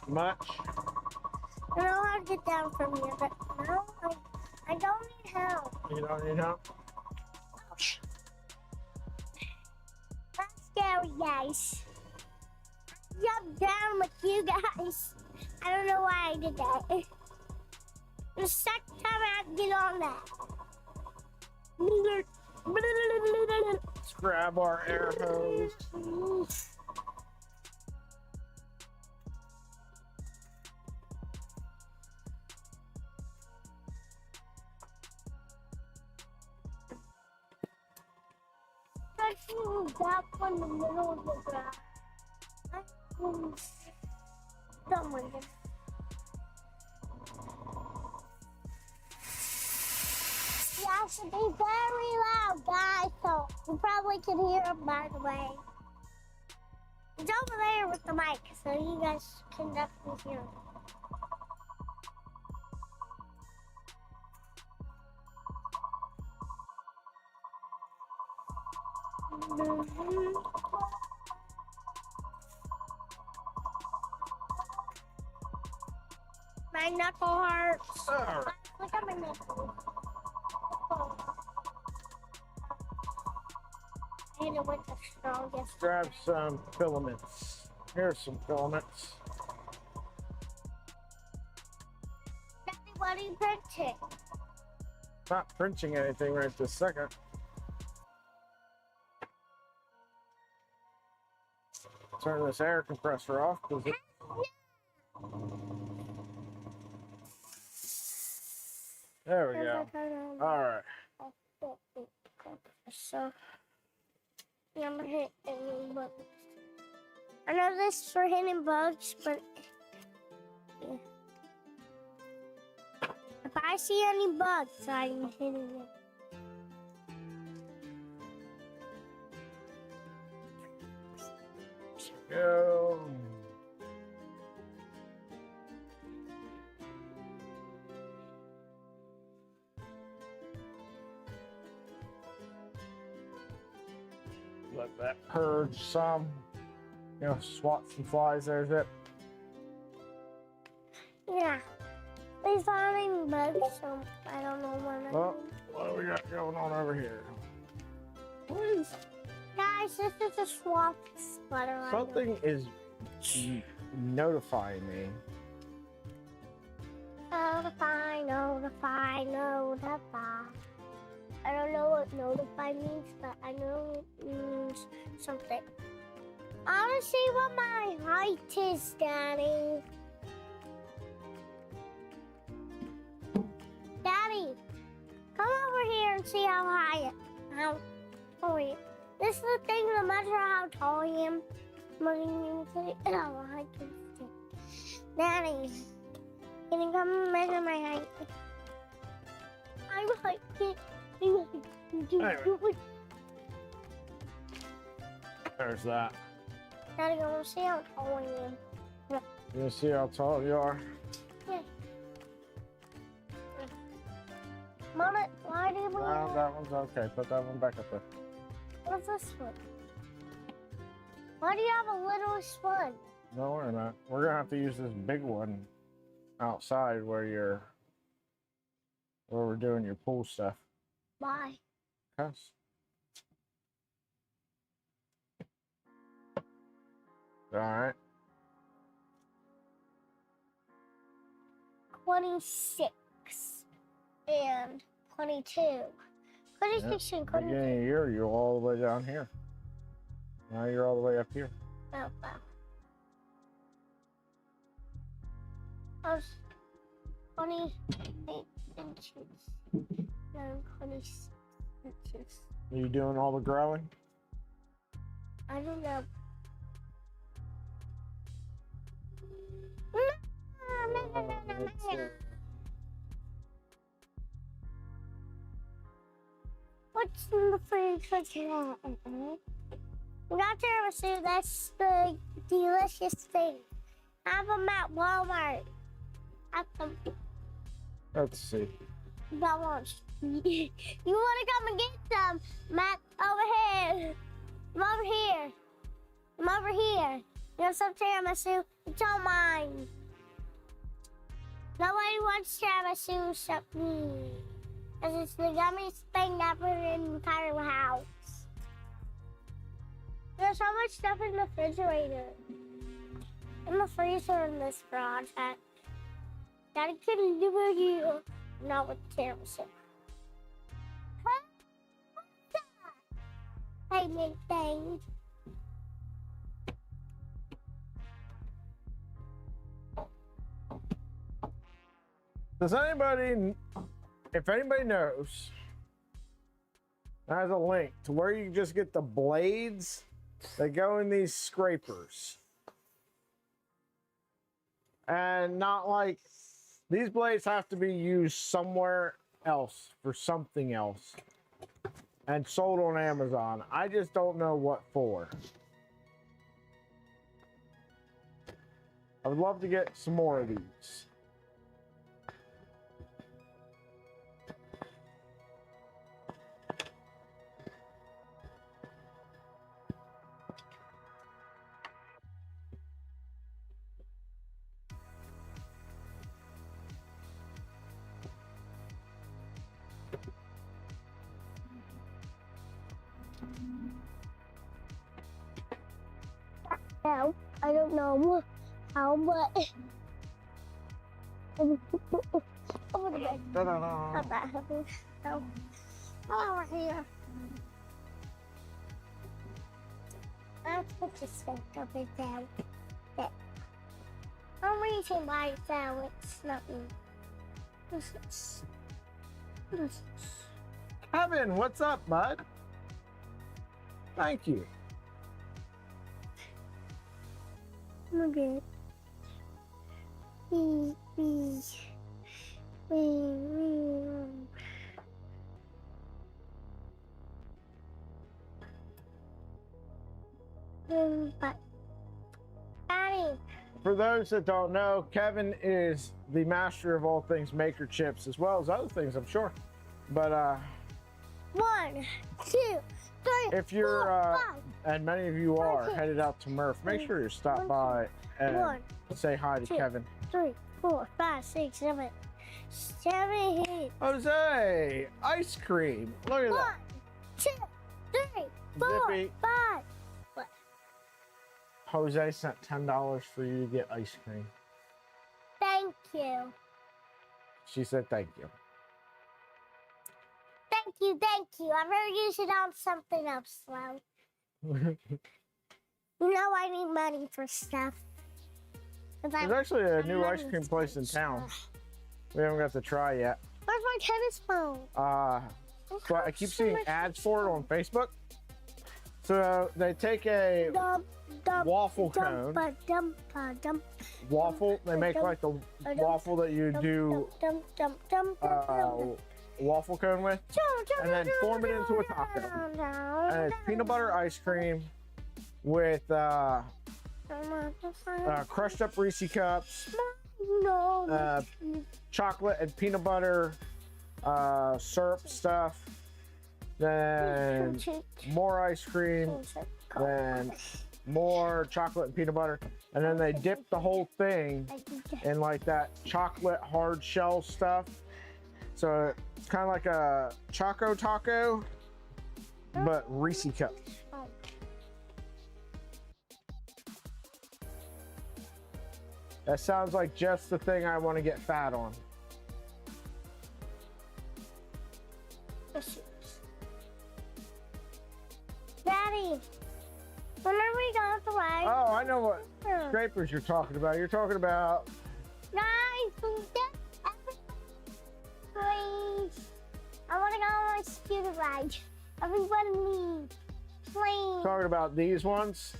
S1: Much?
S2: I know how to get down from here, but no, I don't need help.
S1: You don't need help?
S2: That's scary, guys. Jump down with you guys. I don't know why I did that. The second time I have to get on that.
S1: Let's grab our air hose.
S2: I feel that one in the middle of the grass. I feel someone. You have to be very loud, guys, so you probably can hear him by the way. It's over there with the mic, so you guys can definitely hear him. My knuckle hurts. Look at my knuckle. I hit it with the strongest.
S1: Grab some filaments. Here's some filaments.
S2: Daddy, what are you printing?
S1: Not printing anything right this second. Turn this air compressor off because it... There we go. All right.
S2: So, yeah, I'm gonna hit any bugs. I know this is for hitting bugs, but yeah. If I see any bugs, I'm hitting them.
S1: Go. Let that purge some. You know, swat some flies there, Zip.
S2: Yeah. We found any bugs, so I don't know what
S1: Well, what do we got going on over here?
S2: Guys, this is a swamp splitter.
S1: Something is notifying me.
S2: Notify, notify, notify. I don't know what notify means, but I know it means something. I want to see what my height is, Daddy. Daddy, come over here and see how high how tall I am. This is the thing to measure how tall I am. I can see. Daddy, can you come and measure my height? I'm like,
S1: Anyway. There's that.
S2: Daddy, I want to see how tall I am.
S1: You see how tall you are?
S2: Yeah. Mama, why do we
S1: No, that one's okay. Put that one back up there.
S2: What's this one? Why do you have a littlest one?
S1: No, we're not. We're gonna have to use this big one outside where we're doing your pool stuff.
S2: Why?
S1: Cause. All right.
S2: 26 and 22. Police
S1: Yeah.
S2: station couldn't.
S1: Beginning of the year, you're all the way down here. Now you're all the way up here.
S2: Oh, wow. I was 28 inches. No, 26 inches.
S1: Are you doing all the growing?
S2: I don't know. What's in the fridge for today? We got tiramisu. That's the delicious thing. Have them at Walmart. Have them.
S1: Let's see.
S2: Walmart. You want to come and get some? Matt, over here. I'm over here. I'm over here. You have some tiramisu? It's all mine. Nobody wants tiramisu except me. Because it's the yummiest thing ever in the entire house. There's so much stuff in the refrigerator. In the freezer in this project. Daddy couldn't do it here. Not with tiramisu. Hey, big thing.
S1: Does anybody, if anybody knows, there's a link to where you just get the blades that go in these scrapers. And not like, these blades have to be used somewhere else for something else and sold on Amazon. I just don't know what for. I would love to get some more of these.
S2: No, I don't know how, but over the bed. Not that heavy. No. Come over here. I'll put this thing over there. There. I'm reaching by it down. It's nothing. This is.
S1: Kevin, what's up, bud? Thank you.
S2: Okay. But Daddy.
S1: For those that don't know, Kevin is the master of all things maker chips, as well as other things, I'm sure. But
S2: 1, 2, 3.
S1: if you're,
S2: 4, 5.
S1: and many of you are, headed out to Murph, make sure you stop by and
S2: 1,
S1: say hi to
S2: 2,
S1: Kevin.
S2: 3, 4, 5, 6, 7. 7, 8.
S1: Jose, ice cream. Look at
S2: 1,
S1: that.
S2: 2, 3, 4,
S1: Zippy.
S2: 5.
S1: Jose sent $10 for you to get ice cream.
S2: Thank you.
S1: She said thank you.
S2: Thank you, thank you. I'm going to use it on something else, though. You know I need money for stuff.
S1: There's actually a new ice cream place in town. We haven't got to try yet.
S2: Where's my tennis phone?
S1: But I keep seeing ads for it on Facebook. So they take a waffle cone. Waffle. They make like the waffle that you do waffle cone with, and then form it into a taco. And it's peanut butter ice cream with crushed up Reese cups, chocolate and peanut butter syrup stuff, then more ice cream, then more chocolate and peanut butter, and then they dip the whole thing in like that chocolate hard shell stuff. So it's kind of like a Choco Taco, but Reese cups. That sounds like just the thing I want to get fat on. I know what scrapers you're talking about. You're talking about.
S2: Guys, please. I want to go on my scooter ride. Everybody leave. Please.
S1: Talking about these ones.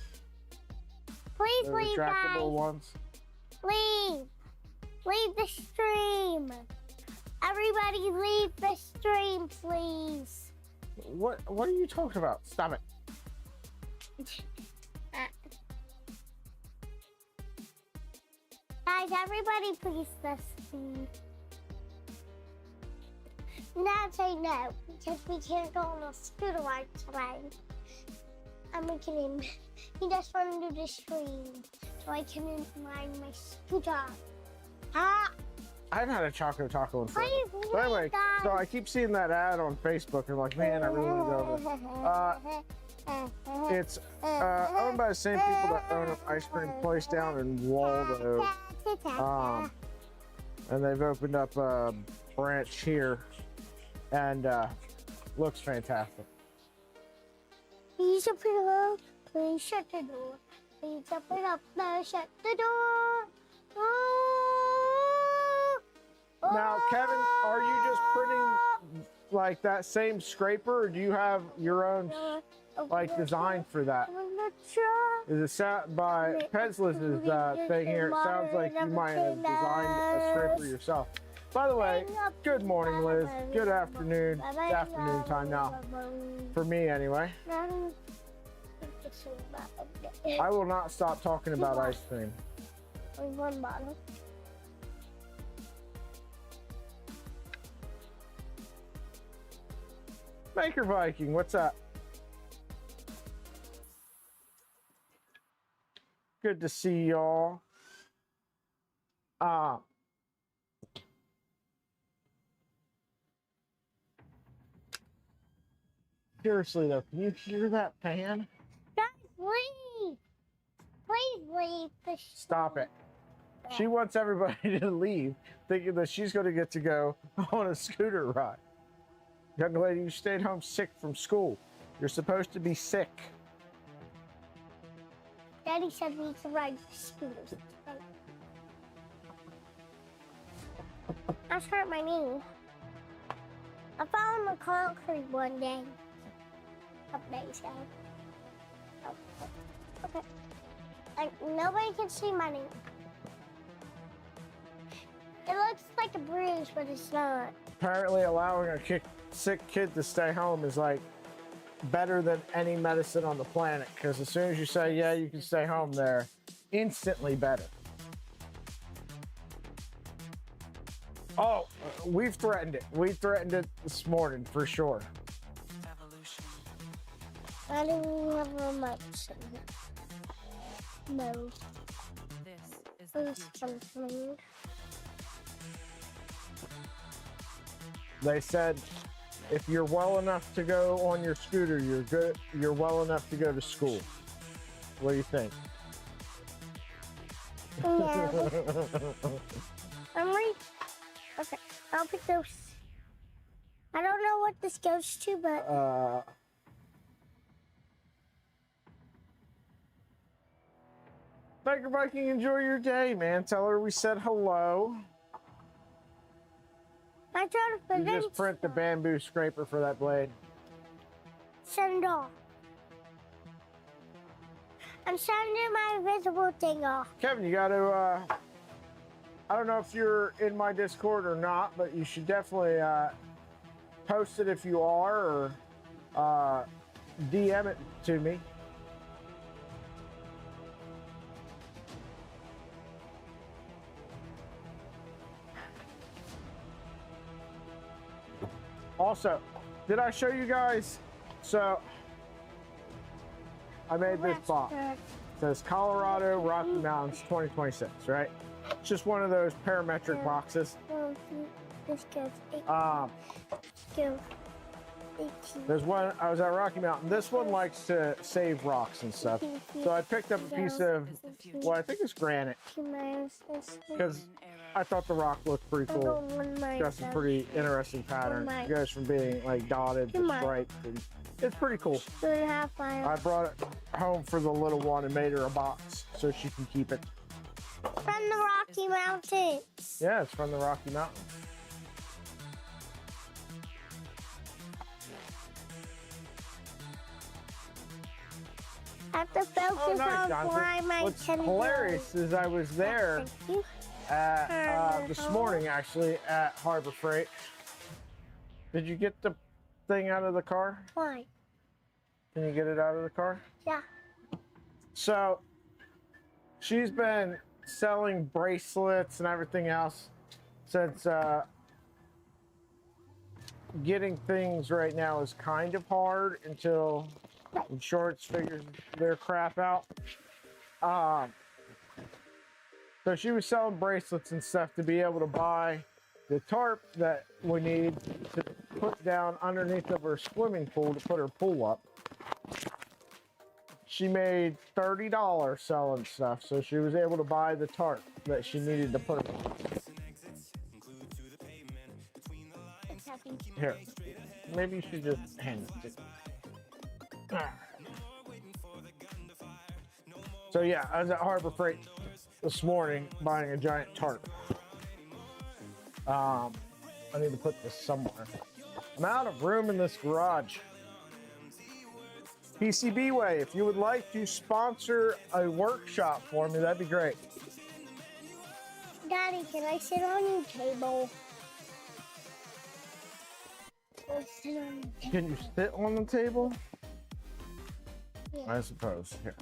S2: Please
S1: The
S2: leave,
S1: retractable
S2: guys.
S1: ones.
S2: Leave. Leave the stream. Everybody leave the stream, please.
S1: What are you talking about? Stop it.
S2: Guys, everybody please listen. Dad say no, because we can't go on a scooter ride today. I'm making him. He just wanted to do the stream, so I can ride my scooter. Ah!
S1: I've had a chocolate taco in forever.
S2: Please,
S1: But anyway,
S2: guys.
S1: so I keep seeing that ad on Facebook and like, man, I really want to go there. It's owned by the same people that own an ice cream place down in Waldo. And they've opened up a branch here and looks fantastic.
S2: Please open it up. Please shut the door. Please open it up. No, shut the door.
S1: Now, Kevin, are you just printing like that same scraper, or do you have your own like design for that?
S2: I'm not sure.
S1: Is it set by Penzless's thing here? It sounds like you might have designed a scraper yourself. By the way, good morning, Liz. Good afternoon. It's afternoon time now. For me, anyway. I will not stop talking about ice cream.
S2: One bottle.
S1: Maker Viking, what's up? Good to see y'all. Seriously though, can you hear that fan?
S2: Guys, leave. Please leave the
S1: Stop it. She wants everybody to leave, thinking that she's going to get to go on a scooter ride. Young lady, you stayed home sick from school. You're supposed to be sick.
S2: Daddy said we could ride scooters. I just hurt my knee. I fell on the concrete one day. A couple days ago. Oh, okay. Like, nobody can see my knee. It looks like a bruise, but it's not.
S1: Apparently allowing a sick kid to stay home is like better than any medicine on the planet, because as soon as you say, yeah, you can stay home, they're instantly better. Oh, we've threatened it. We threatened it this morning for sure.
S2: I don't have a remote in here. No.
S4: This is the future.
S2: Something.
S1: They said if you're well enough to go on your scooter, you're good. You're well enough to go to school. What do you think?
S2: Yeah. I'm ready. Okay, I'll pick those. I don't know what this goes to, but
S1: Biker Viking, enjoy your day, man. Tell her we said hello.
S2: I tried to
S1: You
S2: prevent
S1: just print the bamboo scraper for that blade.
S2: Send off. I'm sending my invisible thing off.
S1: Kevin, you got to, I don't know if you're in my Discord or not, but you should definitely post it if you are, or DM it to me. Also, did I show you guys? So, I made this box. It says Colorado Rocky Mountains 2026, right? It's just one of those parametric boxes.
S2: Well, this goes. It
S1: Um,
S2: goes.
S1: There's one, I was at Rocky Mountain. This one likes to save rocks and stuff. So I picked up a piece of, well, I think it's granite, because I thought the rock looked pretty cool. Got some pretty interesting pattern. It goes from being like dotted to striped. And it's pretty cool. I brought it home for the little one and made her a box so she can keep it.
S2: From the Rocky Mountains.
S1: Yeah, it's from the Rocky Mountains.
S2: I have to focus
S1: Oh, nice,
S2: on
S1: Jonathan.
S2: why my
S1: What's
S2: can
S1: hilarious is I was there
S2: Thank you.
S1: this morning, actually, at Harbor Freight. Did you get the thing out of the car?
S2: Why?
S1: Can you get it out of the car?
S2: Yeah.
S1: So, she's been selling bracelets and everything else since getting things right now is kind of hard until insurance figures their crap out. So she was selling bracelets and stuff to be able to buy the tarp that we need to put down underneath of her swimming pool to put her pool up. She made $30 selling stuff, so she was able to buy the tarp that she needed to put her. Here, maybe you should just hand it to me. So yeah, I was at Harbor Freight this morning buying a giant tarp. I need to put this somewhere. I'm out of room in this garage. PCB Way, if you would like to sponsor a workshop for me, that'd be great.
S2: Daddy, can I sit on your table? I'll sit on your table.
S1: Can you sit on the table?
S2: Yeah.
S1: I suppose. Here.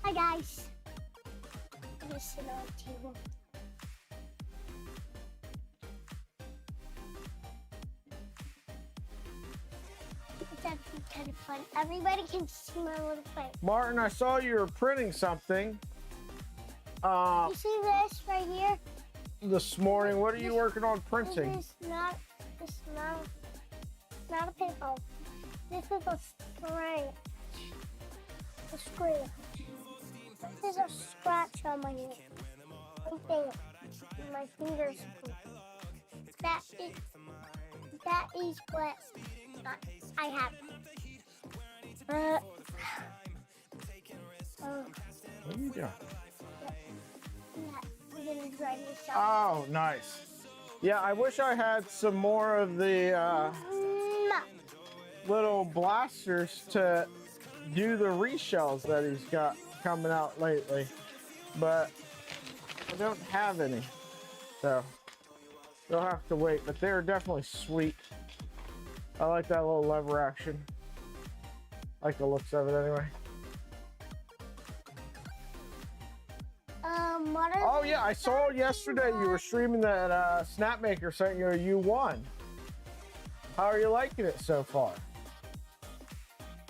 S2: Hi guys. I'm gonna sit on the table. It's actually kind of fun. Everybody can see my little face.
S1: Martin, I saw you were printing something
S2: You see this right here?
S1: this morning. What are you working on printing?
S2: This is not a pickle. This is a scratch. A scratch. This is a scratch on my hand. My fingers. That is what I have.
S1: What are you doing?
S2: I'm gonna dry this out.
S1: Oh, nice. Yeah, I wish I had some more of the
S2: No.
S1: little blasters to do the reshells that he's got coming out lately, but I don't have any, so you'll have to wait. But they're definitely sweet. I like that little lever action. I like the looks of it anyway.
S2: What are
S1: Oh yeah, I saw yesterday you were streaming that Snapmaker sent you a U1. How are you liking it so far?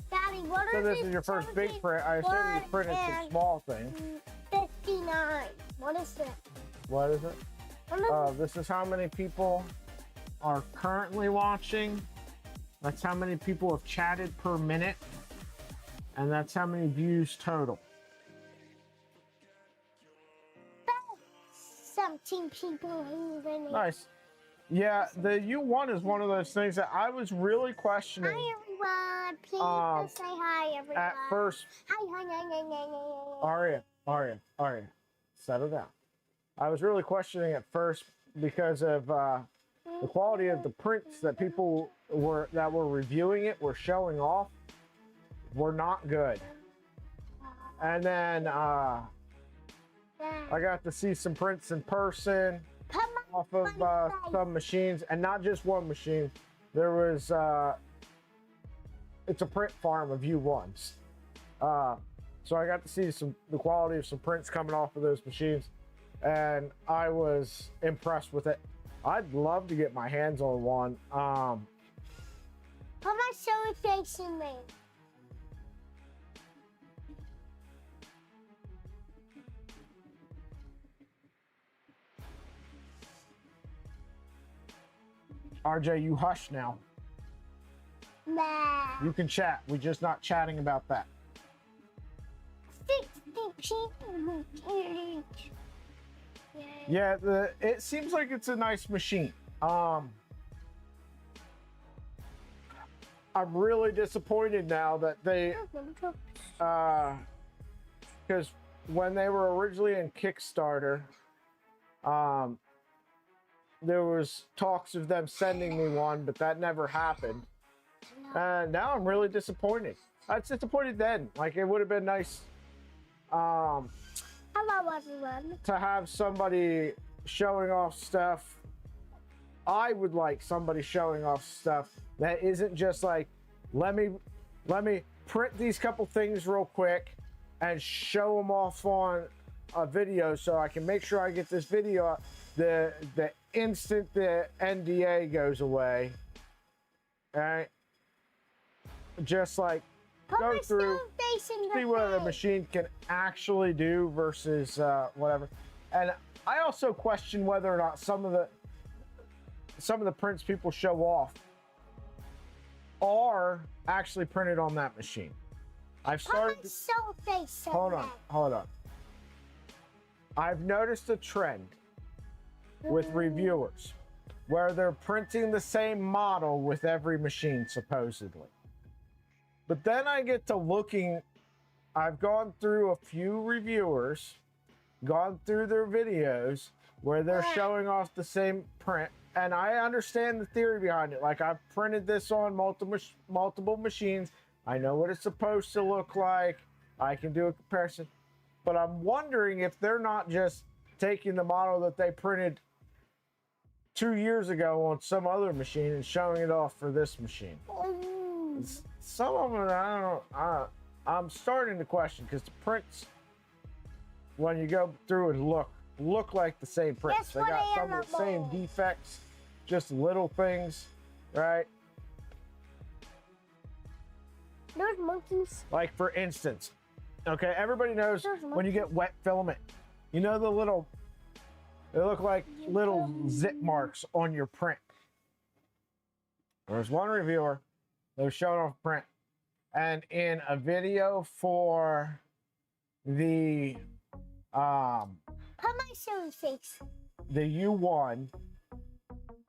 S2: Daddy, what
S1: So
S2: are
S1: this
S2: these
S1: is your first big print. I assume you printed some small things.
S2: 59. What is that?
S1: What is it? This is how many people are currently watching. That's how many people have chatted per minute. And that's how many views total.
S2: 17 people even.
S1: Nice. Yeah, the U1 is one of those things that I was really questioning.
S2: Hi everyone. Please say hi everyone.
S1: At first,
S2: Hi.
S1: Aria, settle down. I was really questioning at first because of the quality of the prints that people were reviewing it were showing off were not good. And then I got to see some prints in person off of some machines, and not just one machine. There was it's a print farm of U1s. So I got to see the quality of some prints coming off of those machines, and I was impressed with it. I'd love to get my hands on one.
S2: Put my silly face in me.
S1: RJ, you hush now.
S2: Nah.
S1: You can chat. We're just not chatting about that.
S2: 60 people.
S1: Yeah, it seems like it's a nice machine. I'm really disappointed now that they, because when they were originally in Kickstarter, there was talks of them sending me one, but that never happened. And now I'm really disappointed. I was disappointed then. Like, it would have been nice
S2: Hello, everyone.
S1: to have somebody showing off stuff. I would like somebody showing off stuff that isn't just like, let me print these couple things real quick and show them off on a video so I can make sure I get this video up the instant the NDA goes away. All right, just like go through, see what the machine can actually do versus whatever. And I also question whether or not some of the prints people show off are actually printed on that machine. I've started. Hold on. I've noticed a trend with reviewers where they're printing the same model with every machine, supposedly. But then I get to looking, I've gone through a few reviewers, gone through their videos where they're showing off the same print, and I understand the theory behind it. Like, I've printed this on multiple machines. I know what it's supposed to look like. I can do a comparison. But I'm wondering if they're not just taking the model that they printed 2 years ago on some other machine and showing it off for this machine. Some of them, I'm starting to question, because the prints, when you go through and look like the same prints. They got some of the same defects, just little things, right?
S2: There's monkeys.
S1: Like, for instance, okay, everybody knows when you get wet filament, you know the little, they look like little zip marks on your print. There's one reviewer that was showing off print, and in a video for the
S2: Put my silly face.
S1: the U1,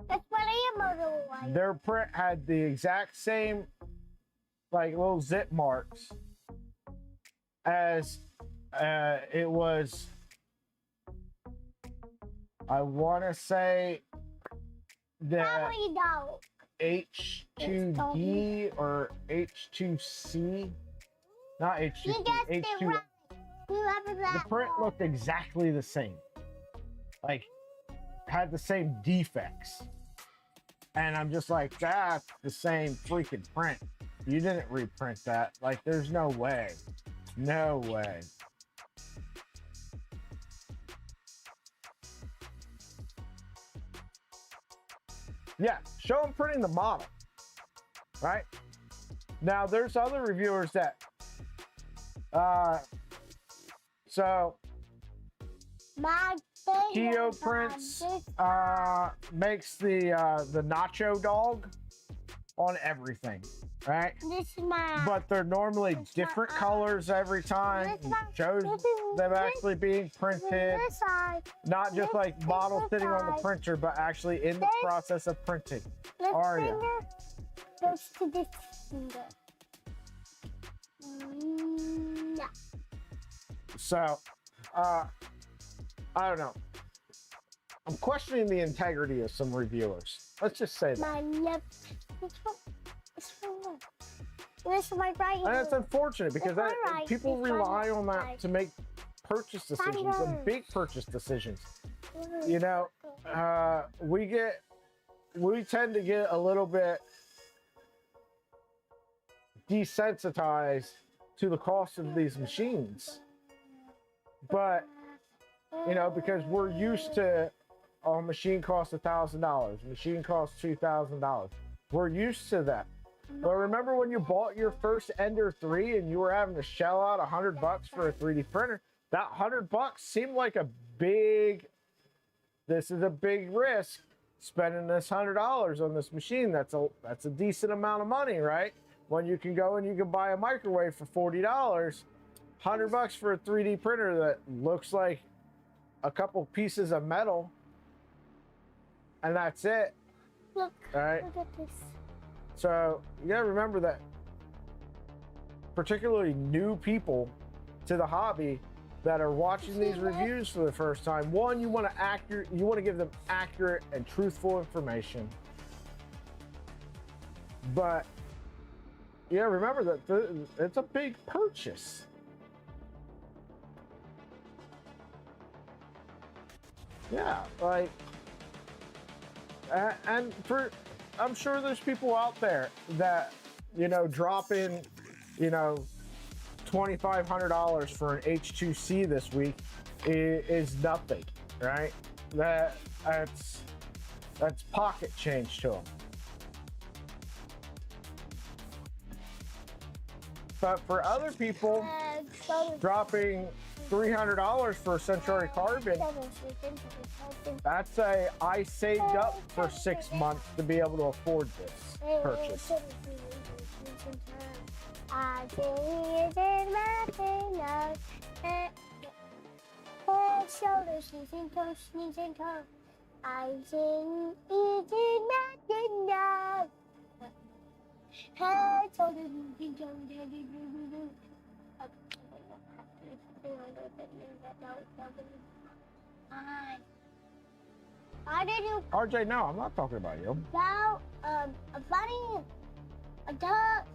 S2: That's what I am a little while.
S1: their print had the exact same, like, little zip marks as it was, I want to say, the
S2: Probably don't.
S1: H2D or H2C, not
S2: You
S1: H2C,
S2: guessed it
S1: H2.
S2: right. Whoever
S1: The
S2: that
S1: print
S2: was.
S1: looked exactly the same, like, had the same defects, and I'm just like, that's the same freaking print. You didn't reprint that. Like, there's no way. No way. Yeah, show them printing the model, right? Now, there's other reviewers that, so
S2: My
S1: Keo Prints makes the nacho dog on everything, right?
S2: This is my.
S1: But they're normally
S2: It's
S1: different
S2: not-
S1: colors every time.
S2: This
S1: It
S2: one-
S1: shows
S2: this is-
S1: them
S2: this-
S1: actually being printed,
S2: This side.
S1: not just
S2: this
S1: like
S2: is
S1: model
S2: the
S1: sitting on the
S2: side.
S1: printer, but actually in the
S2: This-
S1: process of printing.
S2: This
S1: Are ya?
S2: finger goes to this finger. No.
S1: So, I don't know. I'm questioning the integrity of some reviewers. Let's just say that.
S2: My left. This one. This one. This is my right
S1: And it's
S2: hand.
S1: unfortunate because
S2: It's all right.
S1: people
S2: It's all
S1: rely on that
S2: right.
S1: to make purchase decisions and big purchase decisions. You know, we tend to get a little bit desensitized to the cost of these machines. But, you know, because we're used to, a machine costs $1,000, machine costs $2,000. We're used to that. But remember when you bought your first Ender 3 and you were having to shell out $100 for a 3D printer? That $100 seemed like a big, this is a big risk, spending this $100 on this machine. That's a decent amount of money, right? When you can go and you can buy a microwave for $40, $100 for a 3D printer that looks like a couple pieces of metal, and that's it.
S2: Look,
S1: All right.
S2: look at this.
S1: So you gotta remember that, particularly new people to the hobby that are watching these reviews for the first time, one, you want to give them accurate and truthful information. But yeah, remember that it's a big purchase. Yeah, like, and I'm sure there's people out there that, you know, drop in, you know, $2,500 for an H2C this week is nothing, right? That's pocket change to them. But for other people, dropping $300 for a Century Carbon, that's I saved up for 6 months to be able to afford this purchase.
S2: I think it's nothing else. Head, shoulders, knees and toes, knees and toes. I think it's nothing else. Head, shoulders, knees and toes, Why did you
S1: RJ, no, I'm not talking about you.
S2: about a bunny, a duck,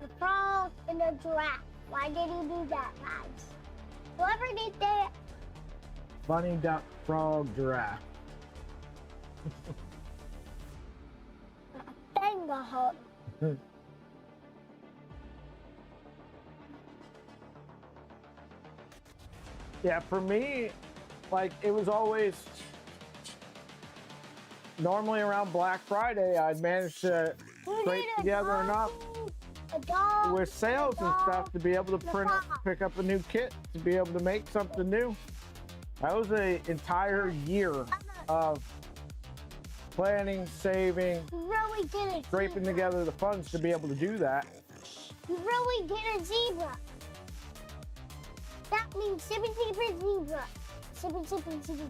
S2: a frog, and a giraffe? Why did you do that, guys? Whoever did that,
S1: Bunny, duck, frog, giraffe.
S2: bang the hut.
S1: Yeah, for me, like, it was always normally around Black Friday, I'd manage to scrape together enough
S2: A dog.
S1: with sales and stuff to be able to pick up a new kit, to be able to make something new. That was an entire year of planning, saving,
S2: You really get it.
S1: scraping together the funds to be able to do that.
S2: You really get a zebra. That means sipping zebra. Sipping zebra.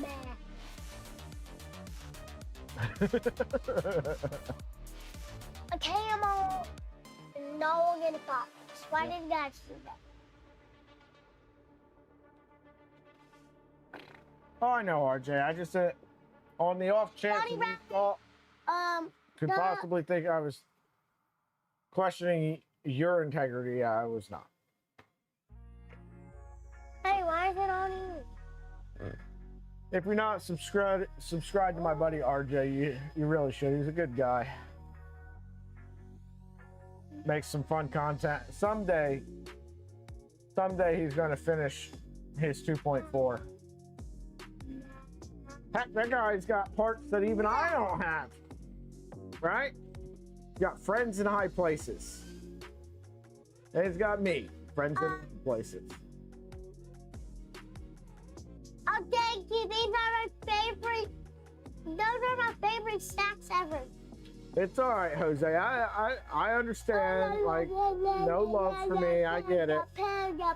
S2: Meh. A camel. No one gonna fox. Why did you guys do that?
S1: Oh, I know, RJ. I just said, on the off chance
S2: Bunny
S1: that you
S2: rabbit.
S1: thought could
S2: No.
S1: possibly think I was questioning your integrity, I was not.
S2: Hey, why is it on you?
S1: If you're not subscribed to my buddy RJ, you really should. He's a good guy. Makes some fun content. Someday he's gonna finish his 2.4. Heck, that guy's got parts that even I don't have. Right? He's got friends in high places. And he's got me, friends in high places.
S2: Oh, thank you. These are my favorite. Those are my favorite snacks ever.
S1: It's all right, Jose. I understand. Like, no love for me. I get it.
S2: Panda.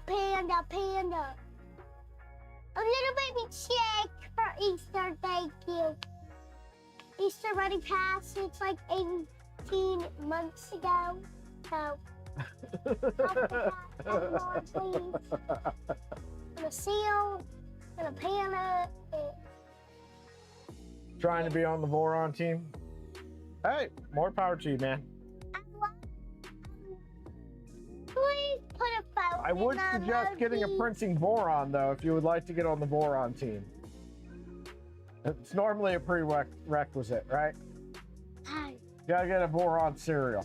S2: A little baby chick for Easter. Thank you. Easter already passed. It's like 18 months ago. So, more, please. And a seal and a panda.
S1: Trying to be on the Voron team. Hey, more power to you, man.
S2: Please put a phone.
S1: I would suggest getting a printing Voron, though, if you would like to get on the Voron team. It's normally a prerequisite, right?
S2: Hi.
S1: You gotta get a Voron cereal.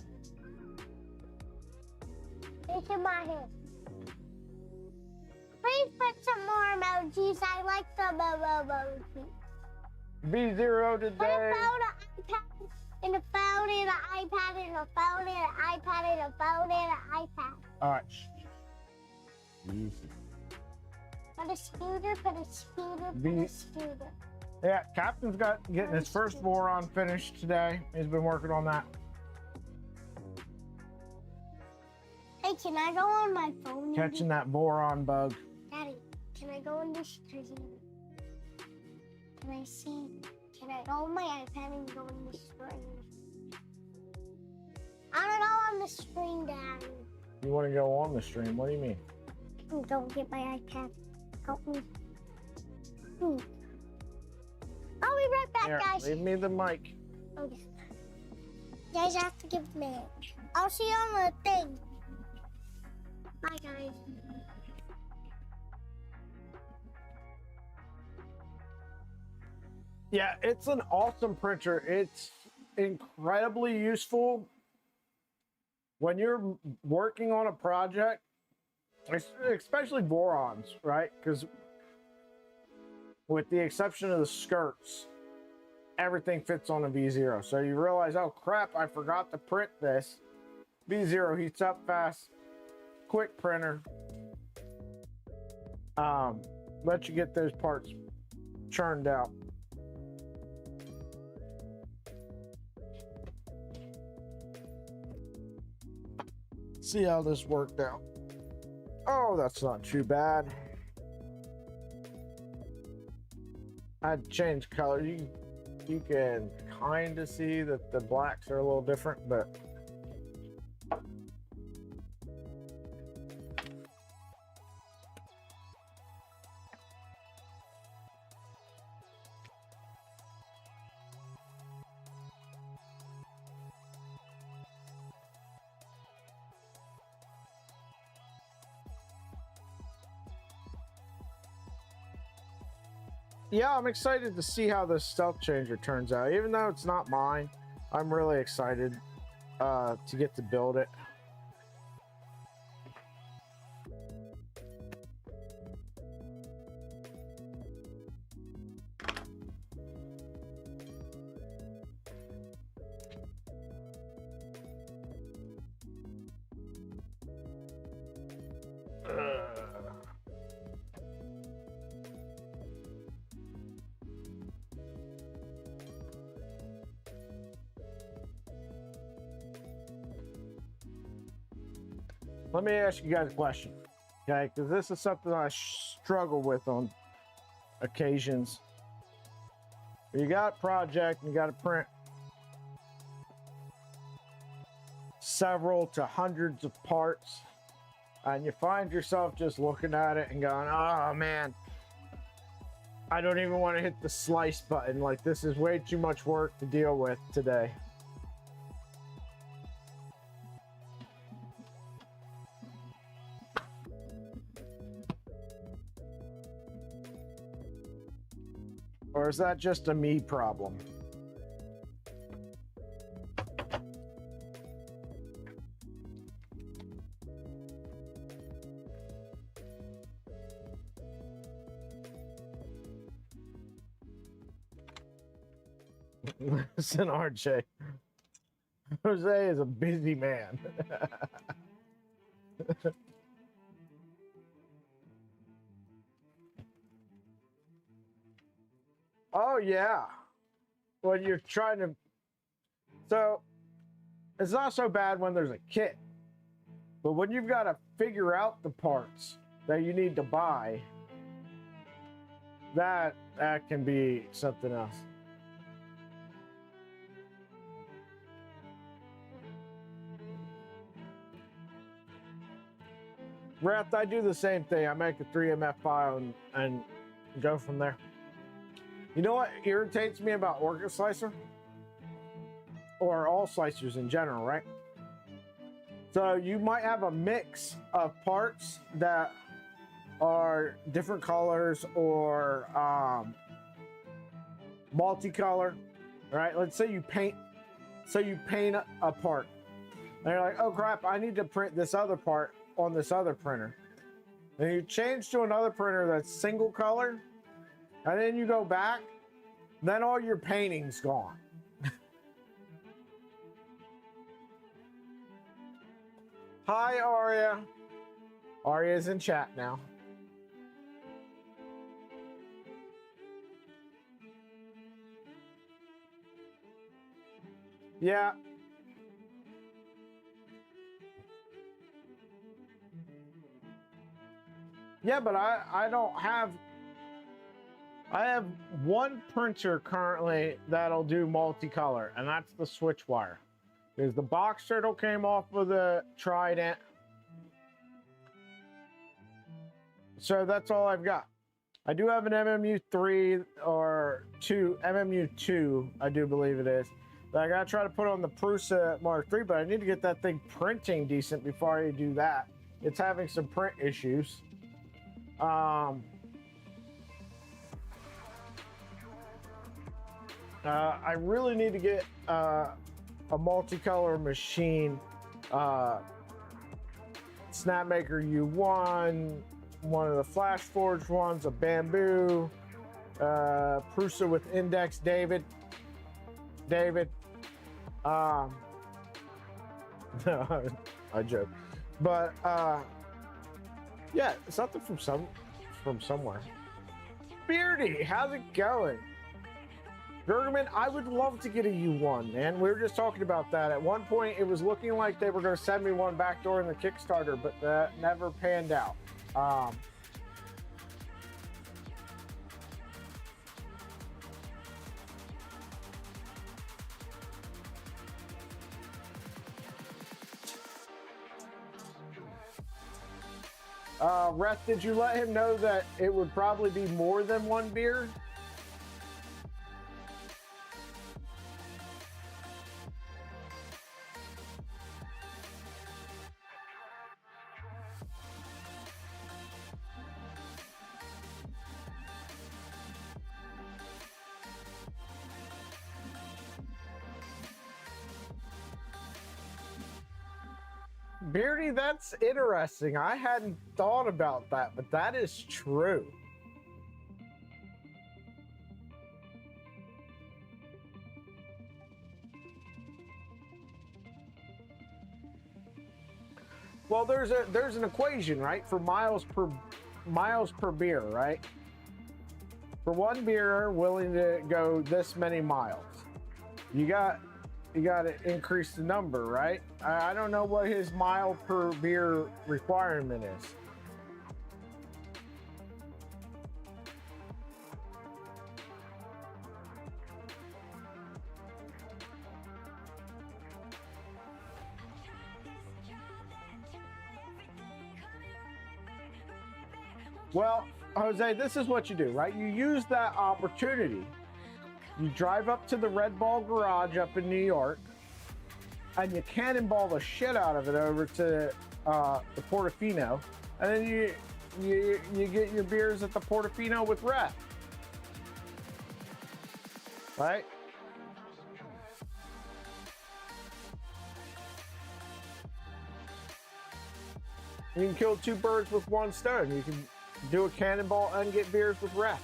S2: It's in my hand. Please put some more emojis. I like the emojis.
S1: B0
S2: Put a
S1: today.
S2: phone, an iPad, and a phone, and an iPad, and a phone, and an iPad, and a phone, and an iPad.
S1: All right. Easy.
S2: But Put a scooter, put a scooter, put
S1: The-
S2: a scooter.
S1: Yeah, Captain's getting his first boron finished today. He's been working on that.
S2: Hey, can I go on my phone?
S1: Catching that boron bug.
S2: Daddy, can I go on the stream? Can I see? Can I go on my iPad and go on the screen? I don't go on the screen, Daddy.
S1: You want to go on the stream? What do you mean?
S2: Don't get my iPad. Help me. I'll be right back,
S1: Here,
S2: guys.
S1: leave me the mic.
S2: Okay. You guys have to give me. I'll see you on the thing. Bye, guys.
S1: Yeah, it's an awesome printer. It's incredibly useful when you're working on a project, especially borons, right? Because with the exception of the skirts, everything fits on a V0. So you realize, oh crap, I forgot to print this. V0 heats up fast, quick printer. Let you get those parts churned out. See how this worked out. Oh, that's not too bad. I'd change color. You can kind of see that the blacks are a little different, but yeah, I'm excited to see how this stealth changer turns out. Even though it's not mine, I'm really excited to get to build it. Let me ask you guys a question, okay? Because this is something I struggle with on occasions. You got a project and you got to print several to hundreds of parts, and you find yourself just looking at it and going, oh man, I don't even want to hit the slice button. Like, this is way too much work to deal with today. Or is that just a me problem? Listen, RJ. Jose is a busy man. Oh, yeah. When you're trying to... So, it's not so bad when there's a kit. But when you've got to figure out the parts that you need to buy, that can be something else. Wrath, I do the same thing. I make a 3MF file and go from there. You know what irritates me about Orca Slicer? Or all slicers in general, right? So you might have a mix of parts that are different colors or multicolor, right? Let's say you paint a part. And you're like, oh crap, I need to print this other part on this other printer. And you change to another printer that's single color, and then you go back, then all your painting's gone. Hi, Aria. Aria's in chat now. Yeah. Yeah, but I don't have. I have one printer currently that'll do multicolor, and that's the switch wire. Because the box turtle came off of the Trident. So that's all I've got. I do have an MMU3 or 2, MMU2, I do believe it is. That I gotta try to put on the Prusa Mark III, but I need to get that thing printing decent before I do that. It's having some print issues. I really need to get a multicolor machine. Snapmaker U1, one of the Flash Forged ones, a Bamboo, Prusa with Index David. No, I joke. But yeah, something from somewhere. Beardy, how's it going? Gergerman, I would love to get a U1, man. We were just talking about that. At one point, it was looking like they were going to send me one back during the Kickstarter, but that never panned out. Reth, did you let him know that it would probably be more than one beer? Beardy, that's interesting. I hadn't thought about that, but that is true. Well, there's an equation, right, for miles per beer, right? For one beer willing to go this many miles, you got to increase the number, right? I don't know what his mile per beer requirement is. Well, Jose, this is what you do, right? You use that opportunity. You drive up to the Red Ball Garage up in New York, and you cannonball the shit out of it over to the Portofino, and then you get your beers at the Portofino with Rhett, right? You can kill two birds with one stone. You can do a cannonball and get beers with Rhett.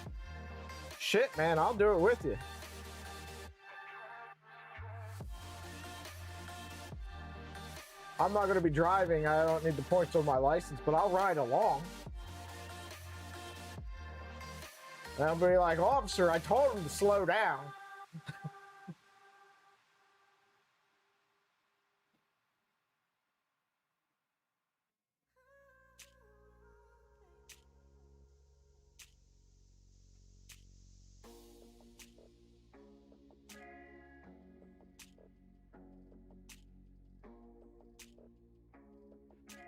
S1: Shit, man, I'll do it with you. I'm not going to be driving. I don't need the points on my license, but I'll ride along. And I'll be like, officer, I told him to slow down.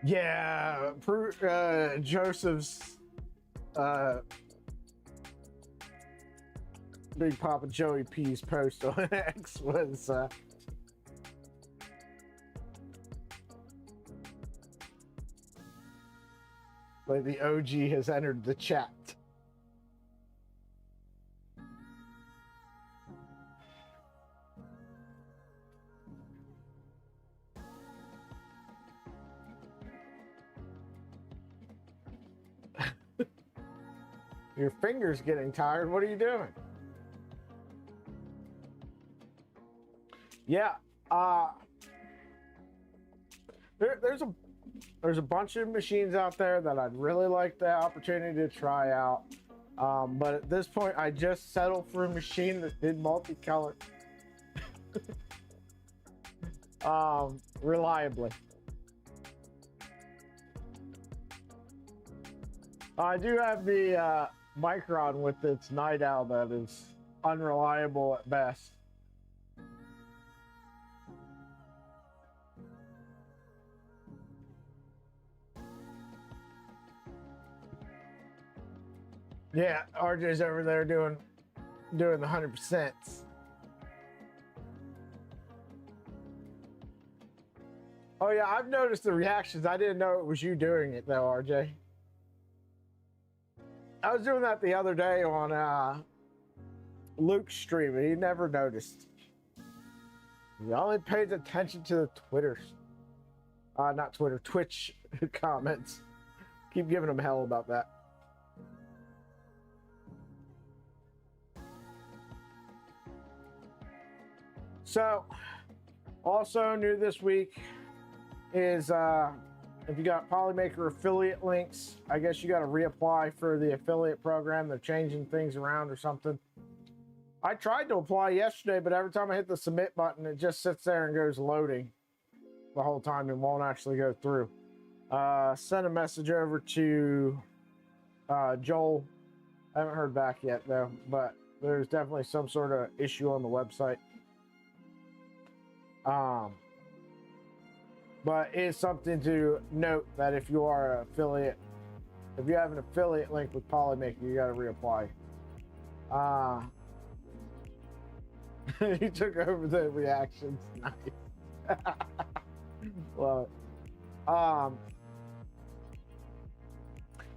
S1: Yeah, Joseph's Big Papa Joey P's post on X was like the OG has entered the chat. Your finger's getting tired. What are you doing? Yeah. There's a bunch of machines out there that I'd really like the opportunity to try out. But at this point, I just settled for a machine that did multicolor. reliably. I do have the Micron with its night owl that is unreliable at best. Yeah, RJ's over there doing the 100%. Oh yeah, I've noticed the reactions. I didn't know it was you doing it though, RJ. I was doing that the other day on Luke's stream, and he never noticed. He only pays attention to the Twitters. Not Twitter, Twitch comments. Keep giving him hell about that. So, also new this week is if you got Polymaker affiliate links, I guess you got to reapply for the affiliate program. They're changing things around or something. I tried to apply yesterday, but every time I hit the submit button, it just sits there and goes loading the whole time and won't actually go through. Sent a message over to Joel. I haven't heard back yet though, but there's definitely some sort of issue on the website. But it's something to note that if you are an affiliate, if you have an affiliate link with Polymaker, you got to reapply. He took over the reactions. Nice. Well, oh,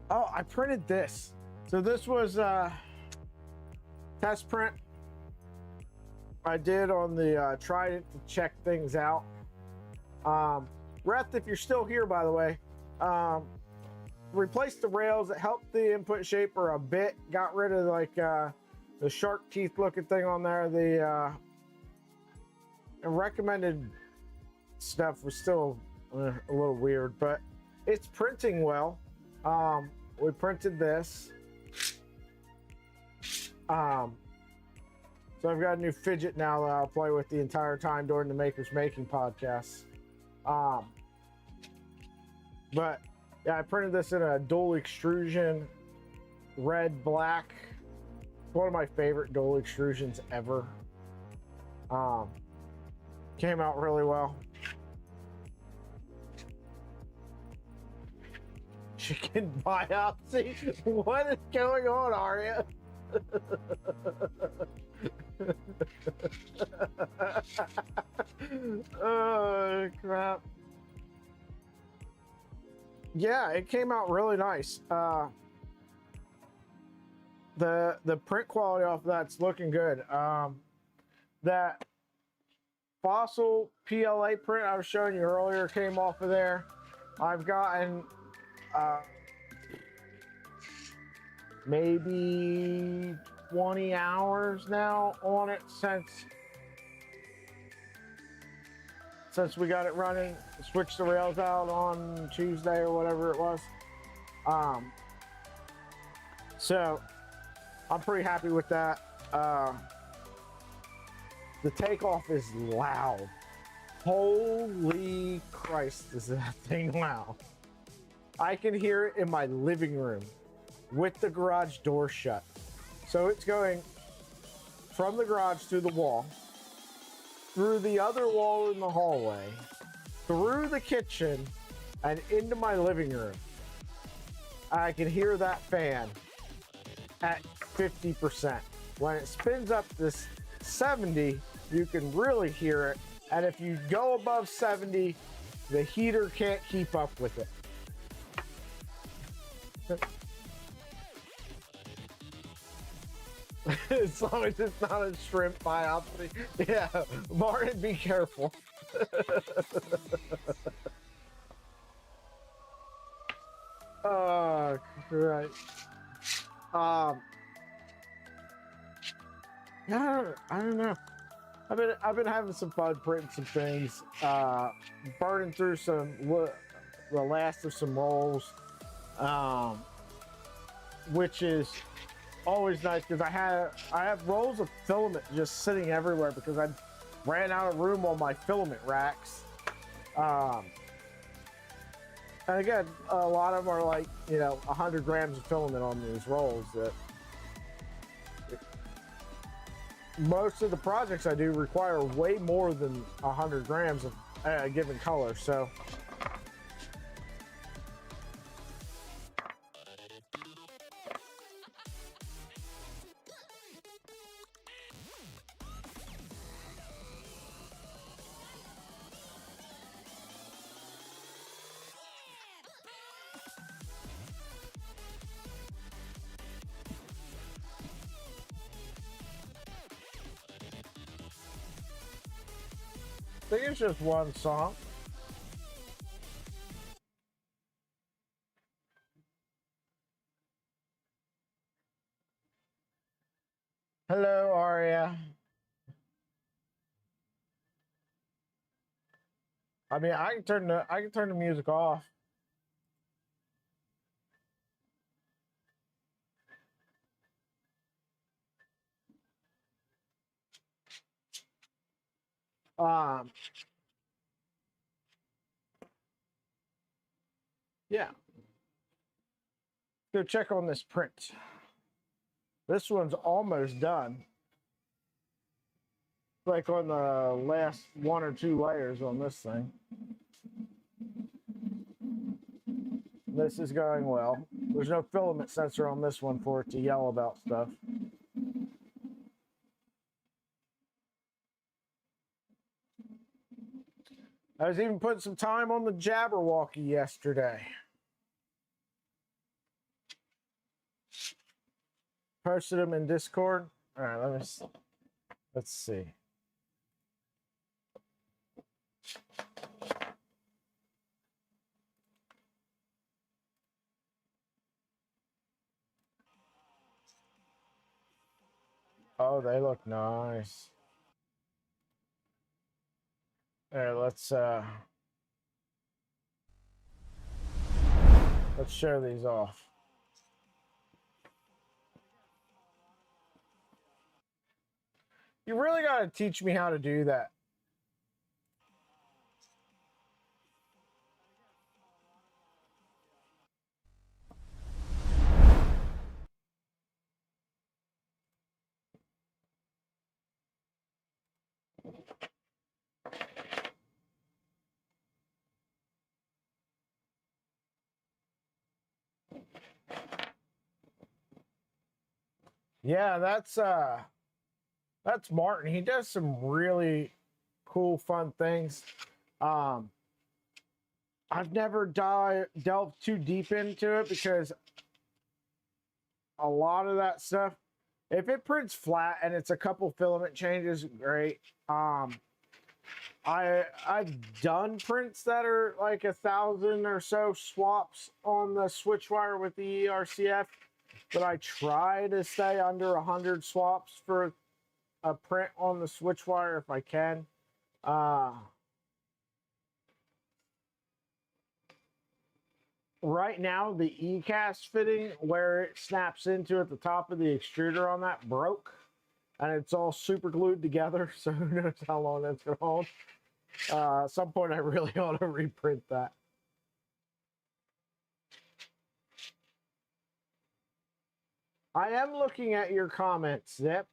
S1: I printed this. So this was test print I did on the Trident to check things out. Reth, if you're still here, by the way, replaced the rails. It helped the input shaper a bit. Got rid of like the shark teeth looking thing on there. The recommended stuff was still a little weird, but it's printing well. We printed this. So I've got a new fidget now that I'll play with the entire time during the Makers Making podcast. But yeah, I printed this in a dual extrusion, red, black. One of my favorite dual extrusions ever. Came out really well. Chicken biopsy? What is going on, Arya? Oh crap. Yeah, it came out really nice. The print quality off of that's looking good. That fossil PLA print I was showing you earlier came off of there. I've gotten maybe 20 hours now on it since we got it running. Switched the rails out on Tuesday or whatever it was. So I'm pretty happy with that. The takeoff is loud. Holy Christ, is that thing loud. I can hear it in my living room with the garage door shut. So it's going from the garage to the wall, through the other wall in the hallway, through the kitchen, and into my living room. I can hear that fan at 50%. When it spins up this 70, you can really hear it. And if you go above 70, the heater can't keep up with it. As long as it's not a shrimp biopsy. Yeah, Martin, be careful. Oh, right. Yeah, I don't know. I've been having some fun printing some things, burning through the last of some rolls, which is always nice because I have rolls of filament just sitting everywhere because I ran out of room on my filament racks. And again, a lot of them are like, you know, 100 grams of filament on these rolls. That most of the projects I do require way more than 100 grams of a given color. So I think it's just one song. Hello, Aria. I mean, I can turn the music off. Yeah. Go check on this print. This one's almost done. Like on the last 1 or 2 layers on this thing. This is going well. There's no filament sensor on this one for it to yell about stuff. I was even putting some time on the Jabberwocky yesterday. Posted them in Discord. All right, let's see. Oh, they look nice. There, let's show these off. You really got to teach me how to do that. Yeah, that's Martin. He does some really cool, fun things. I've never delved too deep into it because a lot of that stuff, if it prints flat and it's a couple filament changes, great. I've done prints that are like 1,000 or so swaps on the switch wire with the ERCF, but I try to stay under 100 swaps for a print on the switch wire if I can. Right now, the E-cast fitting where it snaps into at the top of the extruder on that broke, and it's all super glued together, so who knows how long that's going to hold. At some point, I really ought to reprint that. I am looking at your comments, Zip.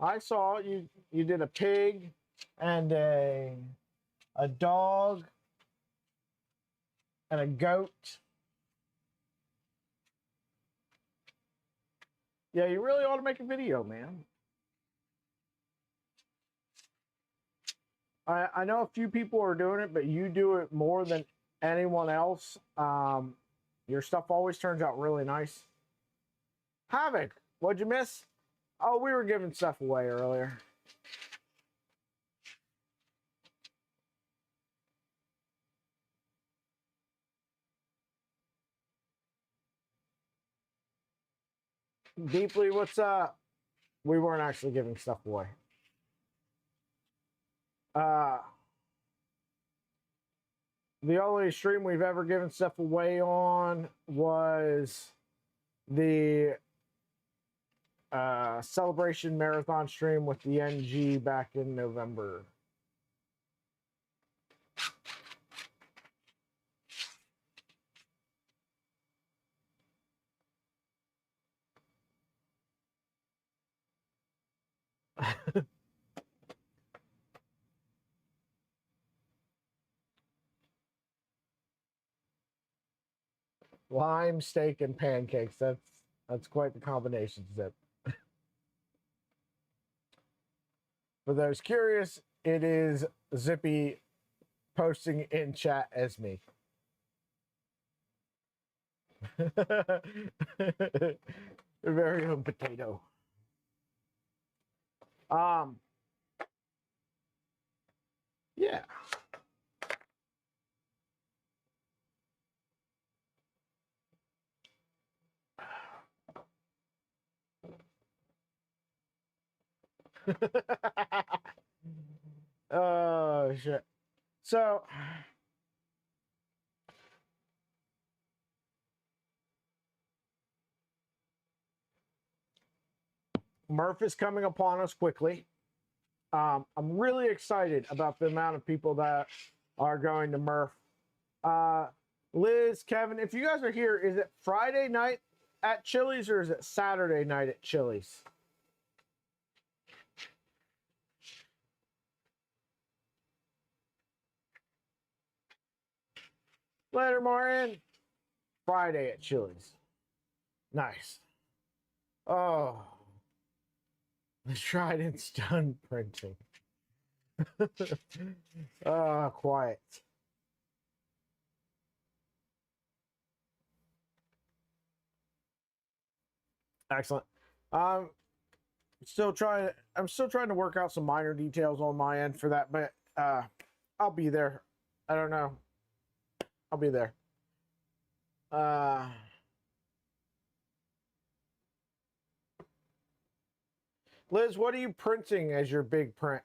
S1: I saw you did a pig and a dog and a goat. Yeah, you really ought to make a video, man. I know a few people are doing it, but you do it more than anyone else. Your stuff always turns out really nice. Havoc, what'd you miss? Oh, we were giving stuff away earlier. Deeply, what's up? We weren't actually giving stuff away. The only stream we've ever given stuff away on was the celebration marathon stream with the NG back in November. Lime, steak, and pancakes. That's quite the combination, Zip. For those curious, it is Zippy posting in chat as me. Very own potato. Yeah. Oh shit. So Murph is coming upon us quickly. I'm really excited about the amount of people that are going to Murph. Liz, Kevin, if you guys are here, is it Friday night at Chili's or is it Saturday night at Chili's? Later, Martin. Friday at Chili's. Nice. Oh, the Trident's done printing. Quiet. Excellent. I'm still trying to work out some minor details on my end for that, but I'll be there. I don't know. I'll be there. Liz, what are you printing as your big print?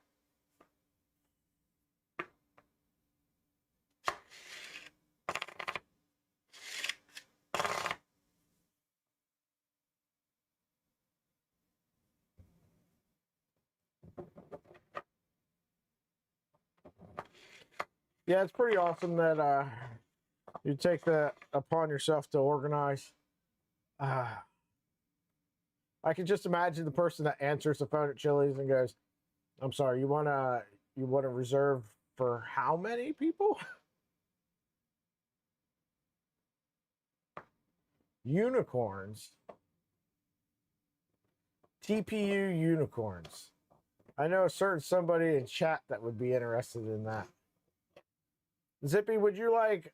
S1: Yeah, it's pretty awesome that you take that upon yourself to organize. I can just imagine the person that answers the phone at Chili's and goes, "I'm sorry, you wanna reserve for how many people?" Unicorns. TPU unicorns. I know a certain somebody in chat that would be interested in that. Zippy, would you like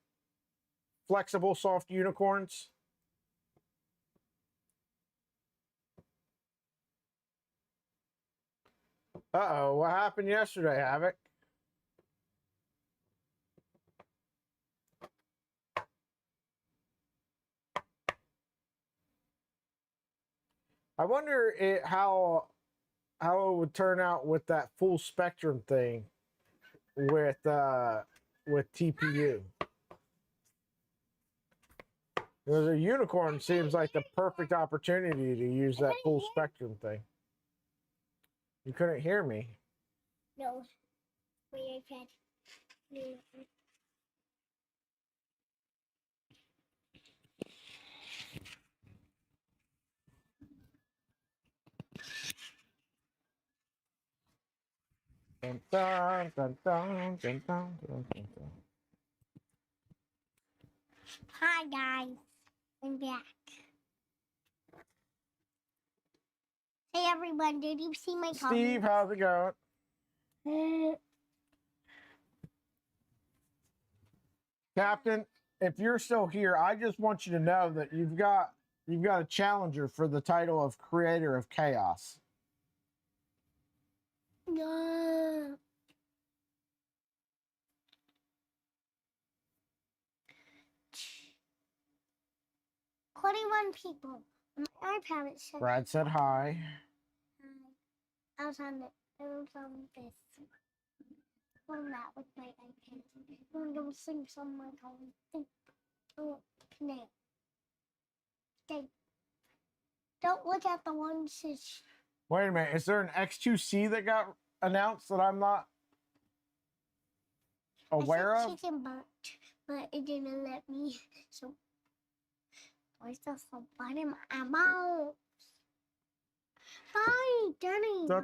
S1: flexible soft unicorns? Uh-oh, what happened yesterday, Havoc? I wonder how it would turn out with that full spectrum thing with TPU. Because a unicorn seems like the perfect opportunity to use that full spectrum thing. You couldn't hear me.
S2: No. My iPad.
S1: Dun, dun, dun, dun, dun, dun, dun, dun.
S2: Hi guys, I'm back. Hey everyone, did you see my
S1: Steve,
S2: comments?
S1: how's it going? Captain, if you're still here, I just want you to know that you've got a challenger for the title of Creator of Chaos.
S2: No. "21 people. On my iPad it said
S1: Brad said hi.
S2: I was on this. On that with my iPad. I'm gonna sing some of my comments. Oh, no. Okay. Don't look at the ones that's
S1: Wait a minute. Is there an X2C that got announced that I'm not aware
S2: I said
S1: of?
S2: chicken but it didn't let me. So where's the bottom amount? Hi, Danny.
S1: I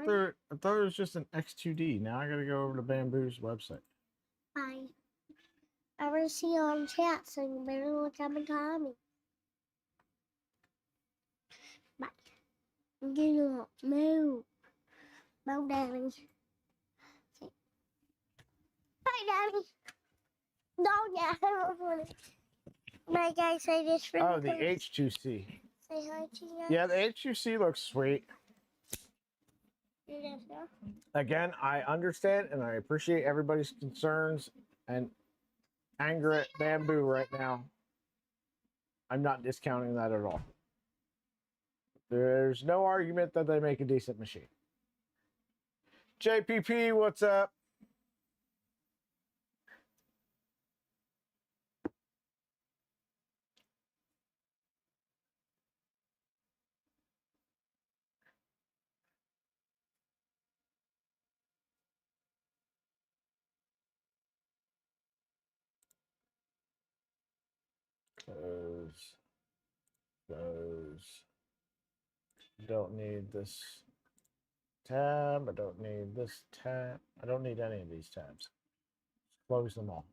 S1: thought it was just an X2D. Now I gotta go over to Bamboo's website.
S2: Bye. I will see you on chat, so you better look at my comment. Bye. Get up. Move. Move, Danny. Hi, Daddy. No, yeah, I don't want to. My guys, I just really
S1: Oh, the H2C.
S2: say hi to you guys.
S1: Yeah, the H2C looks sweet.
S2: You guys know?
S1: Again, I understand and I appreciate everybody's concerns and anger at Bamboo right now. I'm not discounting that at all. There's no argument that they make a decent machine. JPP, what's up? Those. Don't need this tab. I don't need this tab. I don't need any of these tabs. Close them all.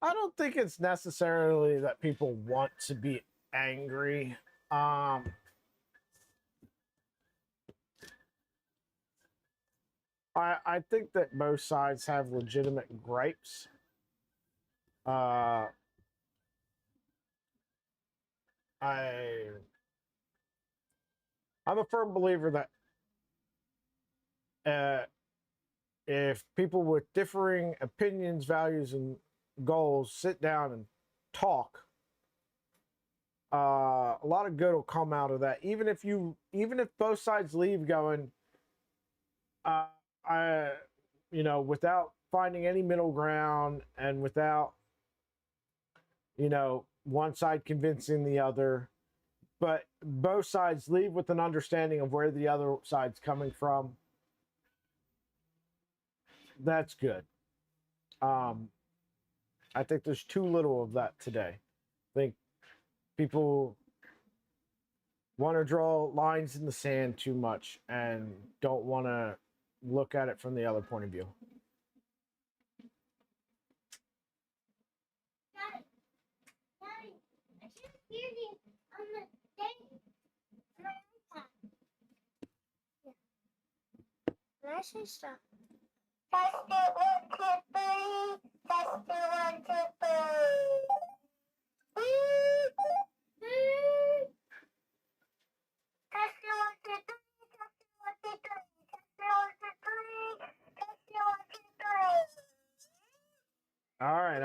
S1: I don't think it's necessarily that people want to be angry. I think that both sides have legitimate gripes. I'm a firm believer that if people with differing opinions, values, and goals sit down and talk, a lot of good will come out of that. Even if both sides leave going, without finding any middle ground and without, one side convincing the other, but both sides leave with an understanding of where the other side's coming from. That's good. I think there's too little of that today. I think people want to draw lines in the sand too much and don't want to look at it from the other point of view.
S2: Daddy, I can't hear you on the thing. Can I say stuff?
S3: Test it, 1, 2, 3. Test it, 1, 2, 3. Test it, 1, 2, 3. Test it, 1, 2, 3. Test it, 1, 2, 3. Test it, 1, 2, 3.
S1: All right.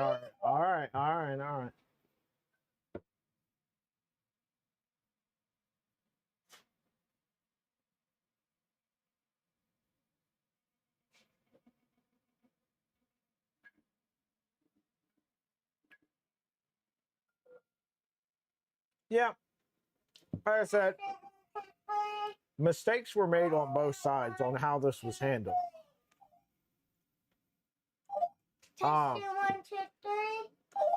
S1: Yeah, like I said, mistakes were made on both sides on how this was handled.
S2: Test it, 1, 2, 3.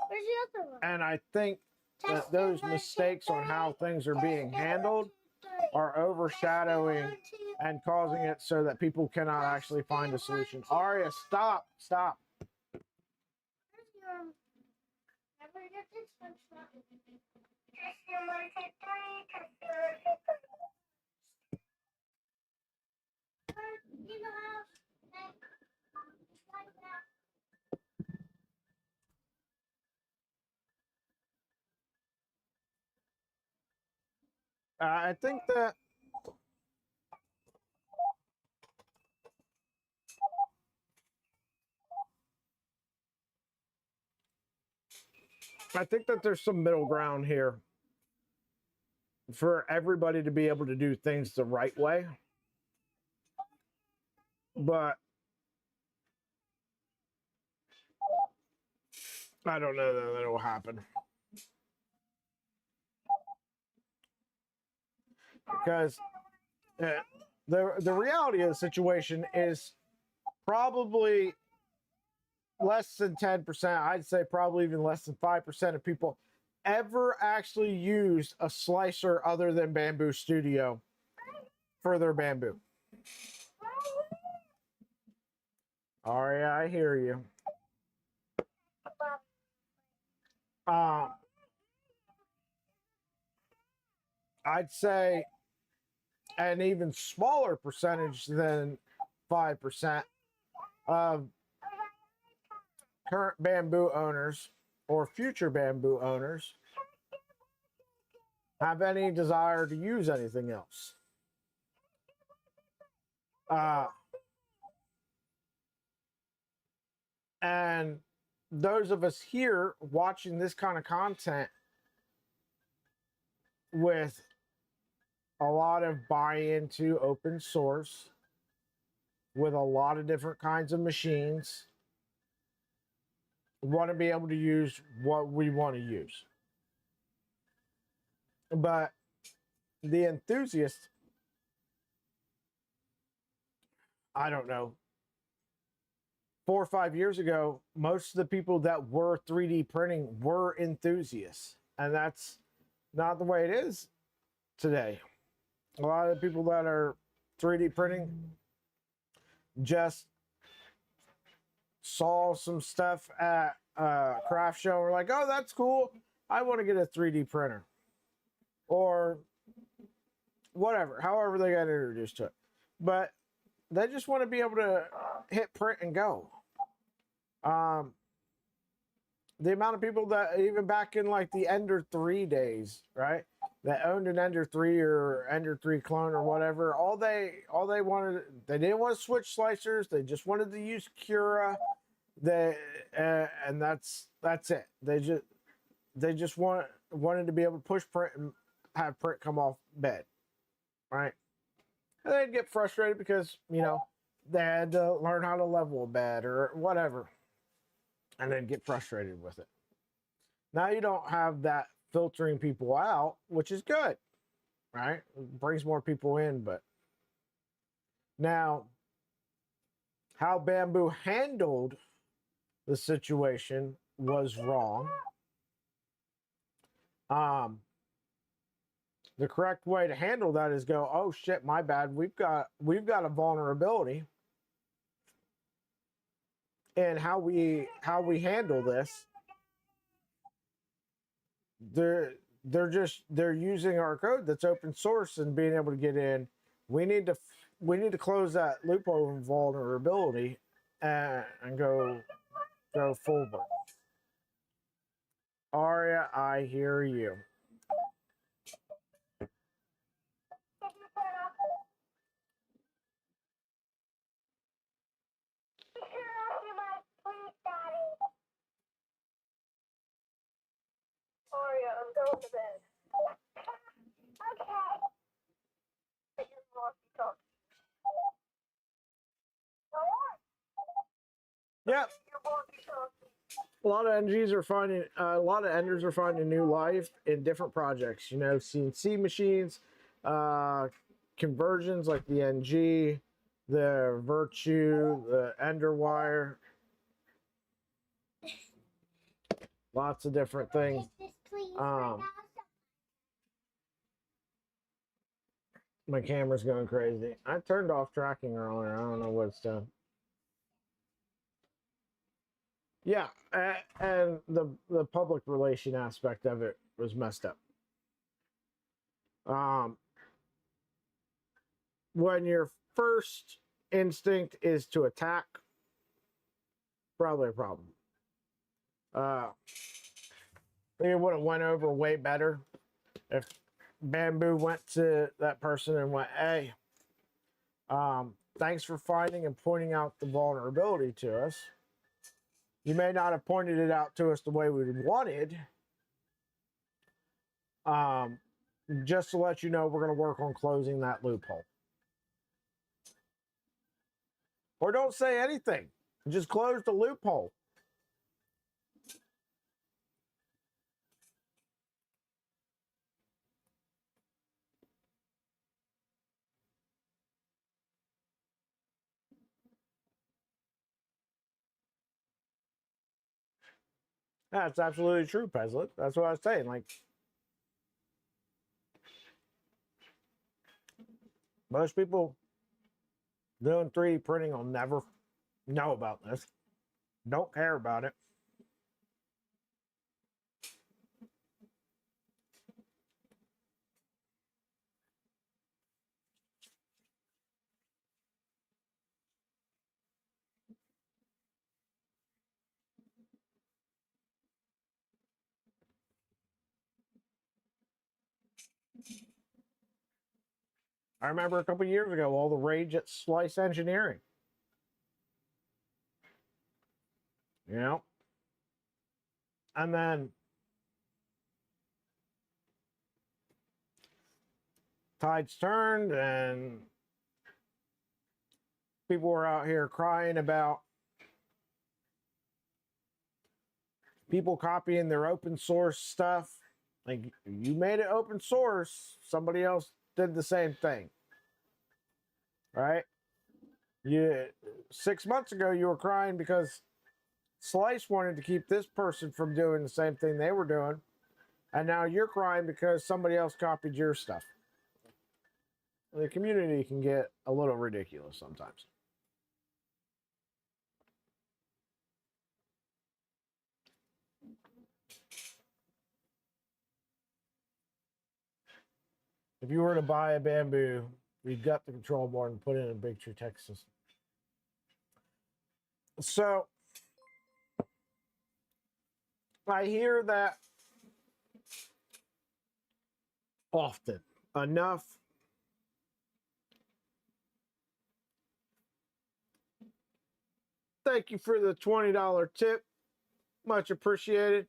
S2: Where's the other one?
S1: And I think that those mistakes on how things are being handled are overshadowing and causing it so that people cannot actually find a solution. Aria, stop.
S2: Where's your... I forget this one.
S3: Test it, 1, 2, 3. Test it, 1, 2, 3.
S2: In the house. Like that.
S1: I think that there's some middle ground here for everybody to be able to do things the right way. But I don't know that it'll happen. because the reality of the situation is probably less than 10%. I'd say probably even less than 5% of people ever actually used a slicer other than Bamboo Studio for their bamboo. Aria, I hear you. I'd say an even smaller percentage than 5% of current bamboo owners or future bamboo owners have any desire to use anything else. And those of us here watching this kind of content with a lot of buy into open source, with a lot of different kinds of machines, want to be able to use what we want to use. But the enthusiast, I don't know, 4 or 5 years ago, most of the people that were 3D printing were enthusiasts. And that's not the way it is today. A lot of the people that are 3D printing just saw some stuff at a craft show and were like, oh, that's cool. I want to get a 3D printer. Or whatever, however they got introduced to it. But they just want to be able to hit print and go. The amount of people that even back in like the Ender 3 days, right, that owned an Ender 3 or Ender 3 clone or whatever, all they wanted, they didn't want to switch slicers, they just wanted to use Cura. And that's it. They just wanted to be able to push print and have print come off bed, right? And they'd get frustrated because, you know, they had to learn how to level a bed or whatever, and then get frustrated with it. Now you don't have that filtering people out, which is good, right? It brings more people in, but now how Bamboo handled the situation was wrong. The correct way to handle that is go, oh shit, my bad. We've got a vulnerability in how we handle this. They're using our code that's open source and being able to get in. We need to close that loophole and vulnerability and go forward. Aria, I hear you.
S3: Aria, I'm going to bed. Okay. But you're walkie-talkie.
S1: Yep.
S3: You're walkie-talkie.
S1: A lot of NGs are finding, a lot of Enders are finding new life in different projects. You know, CNC machines, conversions like the NG, the Virtue, the Enderwire. Lots of different things. My camera's going crazy. I turned off tracking earlier. I don't know what it's done. Yeah, and the public relation aspect of it was messed up. When your first instinct is to attack, probably a problem. It would have went over way better if Bamboo went to that person and went, hey, thanks for finding and pointing out the vulnerability to us. You may not have pointed it out to us the way we wanted. Just to let you know, we're going to work on closing that loophole. Or don't say anything. Just close the loophole. That's absolutely true, Peaslet. That's what I was saying. Like, most people doing 3D printing will never know about this. Don't care about it. I remember a couple years ago, all the rage at Slice Engineering. You know? And then tides turned and people were out here crying about people copying their open source stuff. Like, you made it open source, somebody else did the same thing. Right? 6 months ago you were crying because Slice wanted to keep this person from doing the same thing they were doing, and now you're crying because somebody else copied your stuff. The community can get a little ridiculous sometimes. If you were to buy a Bamboo, you'd gut the control board and put it in a Big Tree Tech system. So I hear that often enough. Thank you for the $20 tip. Much appreciated.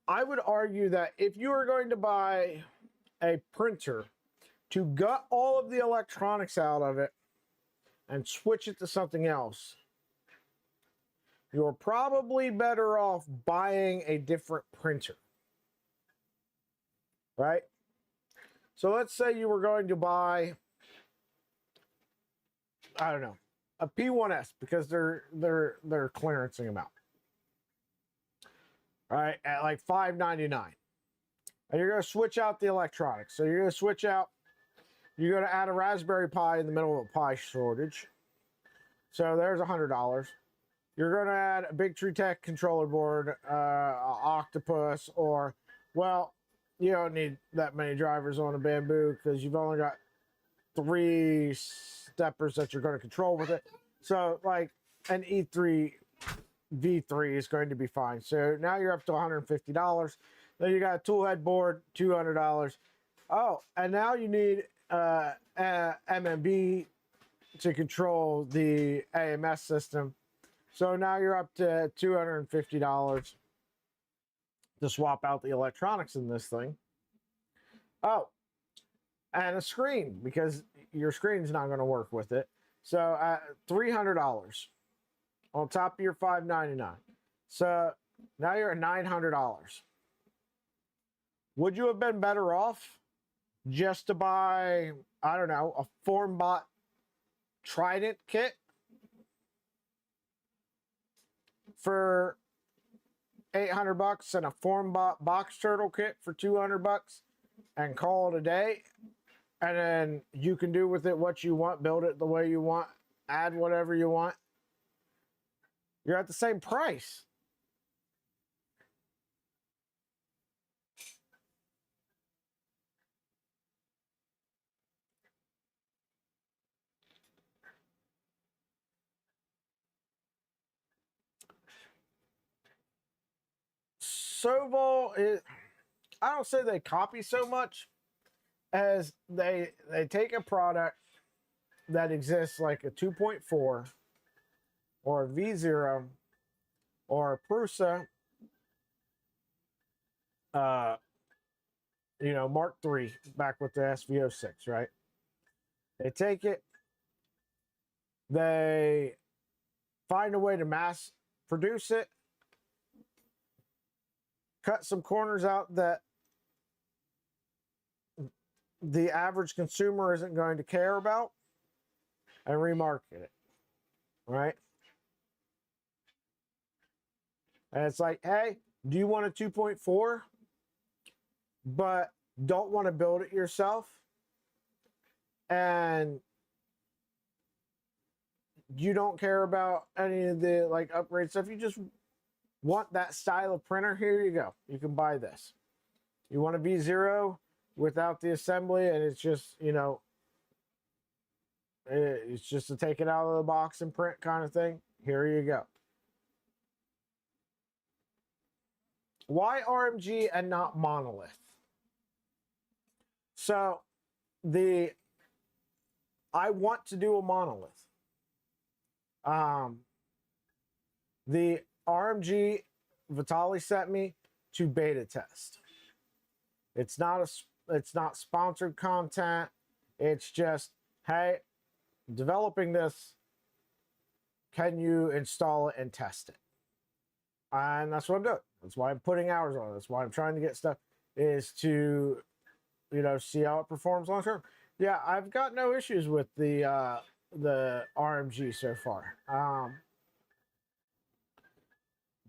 S1: I would argue that if you are going to buy a printer to gut all of the electronics out of it and switch it to something else, you're probably better off buying a different printer. Right? So let's say you were going to buy, I don't know, a P1S because they're clearancing them out. Right? At like $5.99. And you're going to switch out the electronics. So you're going to switch out, you're going to add a Raspberry Pi in the middle of a Pi shortage. So there's $100. You're going to add a Big Tree Tech controller board, Octopus, or, well, you don't need that many drivers on a Bamboo because you've only got 3 steppers that you're going to control with it. So, like, an E3 V3 is going to be fine. So now you're up to $150. Then you got a tool head board, $200. Oh, and now you need MMB to control the AMS system. So now you're up to $250 to swap out the electronics in this thing. Oh, and a screen, because your screen's not going to work with it. So $300 on top of your $5.99. So now you're at $900. Would you have been better off just to buy, I don't know, a FormBot Trident kit for $800 and a FormBot Box Turtle kit for $200 and call it a day? And then you can do with it what you want, build it the way you want, add whatever you want. You're at the same price. Sovol is, I don't say they copy so much as they take a product that exists like a 2.4 or a V0 or a Prusa, Mark III back with the SV06, right? They take it, they find a way to mass produce it, cut some corners out that the average consumer isn't going to care about and remarket it, right? And it's like, hey, do you want a 2.4 but don't want to build it yourself? And you don't care about any of the like upgrade stuff. You just want that style of printer. Here you go. You can buy this. You want a V0 without the assembly, and it's just, you know, it's just to take it out of the box and print kind of thing. Here you go. Why RMG and not Monolith? So I want to do a Monolith. The RMG Vitali sent me to beta test. It's not sponsored content. It's just, hey, developing this, can you install it and test it? And that's what I'm doing. That's why I'm putting hours on it. That's why I'm trying to get stuff, is to, you know, see how it performs long term. Yeah, I've got no issues with the RMG so far.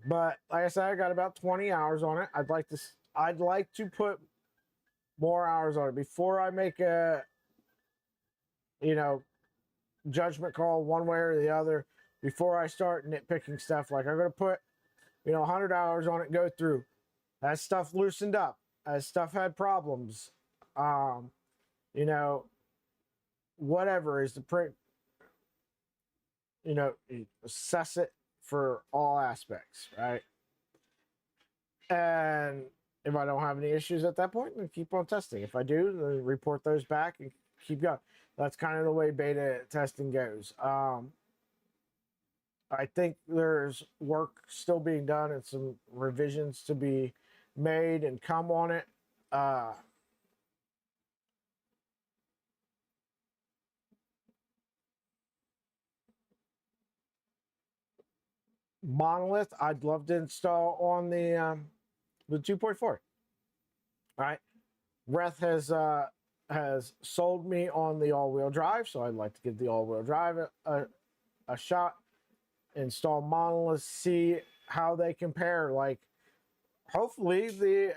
S1: But like I said, I got about 20 hours on it. I'd like to put more hours on it before I make a, you know, judgment call one way or the other. Before I start nitpicking stuff, like I'm gonna put, you know, 100 hours on it, go through. As stuff loosened up, as stuff had problems, you know, whatever is the print, you know, assess it for all aspects, right? And if I don't have any issues at that point, then keep on testing. If I do, then report those back and keep going. That's kind of the way beta testing goes. I think there's work still being done and some revisions to be made and come on it. Monolith, I'd love to install on the 2.4. All right, Reth has sold me on the all-wheel drive, so I'd like to give the all-wheel drive a shot. Install Monolith, see how they compare. Like, hopefully the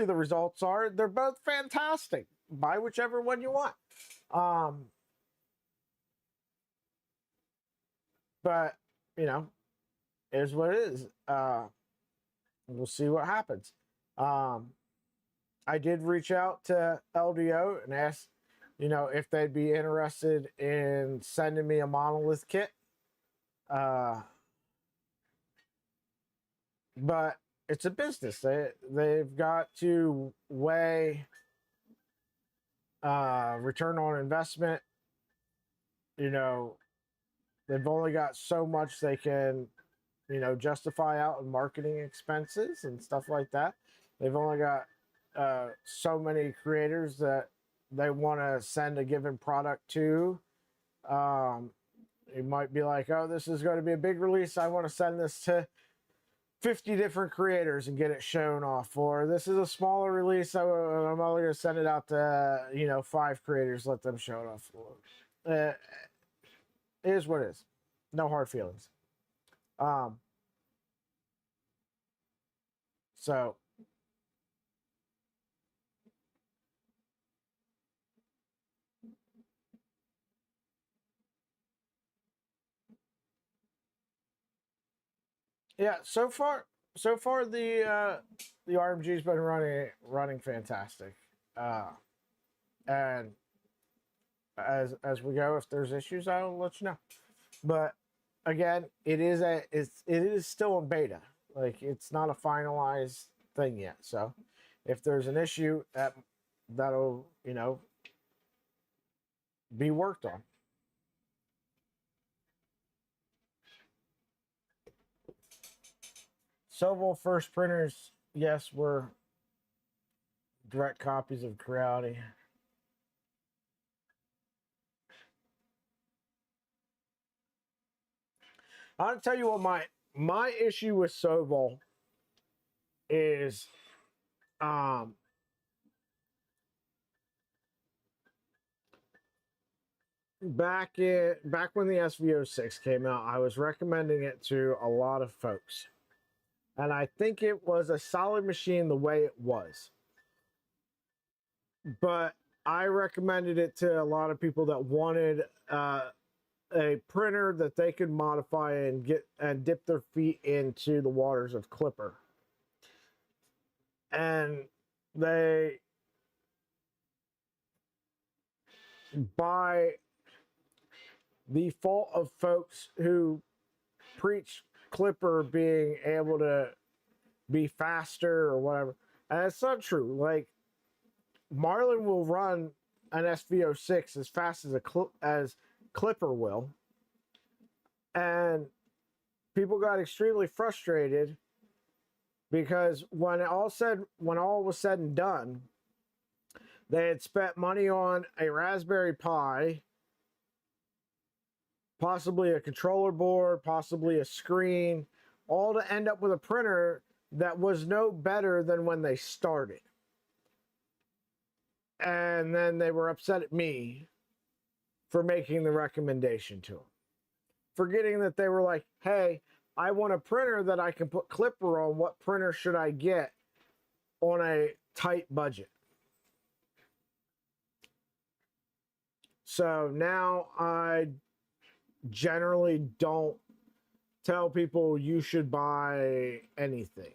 S1: results are they're both fantastic. Buy whichever one you want. But you know, is what it is. We'll see what happens. I did reach out to LDO and ask, you know, if they'd be interested in sending me a Monolith kit. But it's a business. They've got to weigh return on investment. You know, they've only got so much they can, you know, justify out in marketing expenses and stuff like that. They've only got so many creators that they want to send a given product to. It might be like, oh, this is going to be a big release. I want to send this to 50 different creators and get it shown off. Or this is a smaller release. I'm only going to send it out to, you know, 5 creators, let them show it off. It is what it is. No hard feelings. So yeah, so far the RMG's been running fantastic. And as we go, if there's issues, I'll let you know. But again, it is still in beta. Like, it's not a finalized thing yet. So if there's an issue, that'll, you know, be worked on. Several first printers, yes, were direct copies of Creality. I'll tell you what my issue with Sobol is, back when the SV06 came out, I was recommending it to a lot of folks. And I think it was a solid machine the way it was. But I recommended it to a lot of people that wanted a printer that they could modify and get and dip their feet into the waters of Clipper. And they, by the fault of folks who preach Clipper being able to be faster or whatever, and it's not true. Like, Marlin will run an SV06 as fast as Clipper will, and people got extremely frustrated because when all was said and done, they had spent money on a Raspberry Pi, possibly a controller board, possibly a screen, all to end up with a printer that was no better than when they started. And then they were upset at me for making the recommendation to them, forgetting that they were like, hey, I want a printer that I can put Clipper on. What printer should I get on a tight budget? So now I generally don't tell people you should buy anything.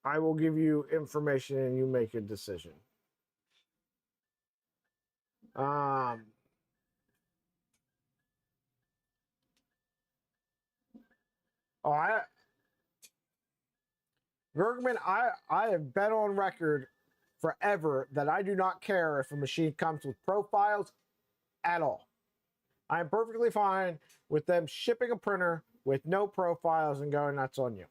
S1: I will give you information and you make a decision. Bergman, I have been on record forever that I do not care if a machine comes with profiles at all. I am perfectly fine with them shipping a printer with no profiles and going, that's on you.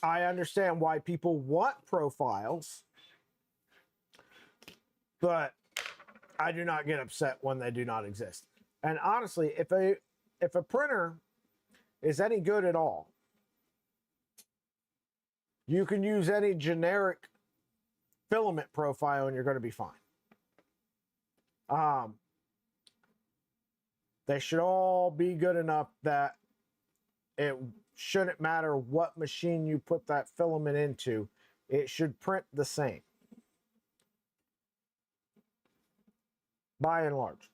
S1: I understand why people want profiles, but I do not get upset when they do not exist. And honestly, if a printer is any good at all, you can use any generic filament profile and you're going to be fine. They should all be good enough that it shouldn't matter what machine you put that filament into. It should print the same, by and large.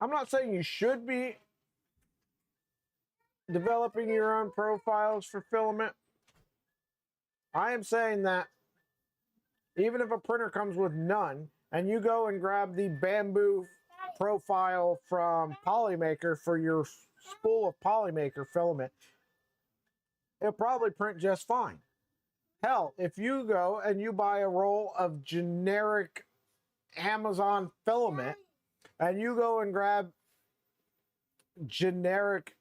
S1: I'm not saying you should be developing your own profiles for filament. I am saying that even if a printer comes with none and you go and grab the bamboo profile from Polymaker for your spool of Polymaker filament, it'll probably print just fine. Hell, if you go and you buy a roll of generic Amazon filament and you go and grab generic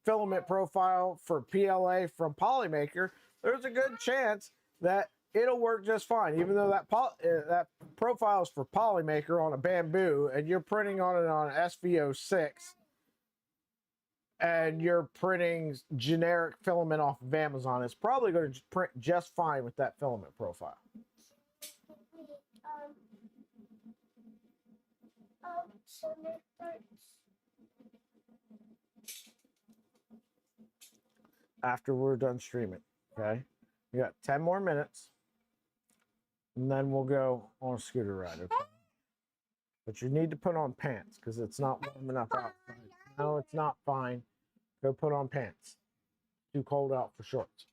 S1: filament profile for PLA from Polymaker, there's a good chance that it'll work just fine, even though that profile is for Polymaker on a bamboo and you're printing on it on an SV06 and you're printing generic filament off of Amazon. It's probably going to print just fine with that filament profile. After we're done streaming, okay? We got 10 more minutes, and then we'll go on a scooter ride, okay? But you need to put on pants because it's not warm enough outside. No, it's not fine. Go put on pants. Too cold out for shorts.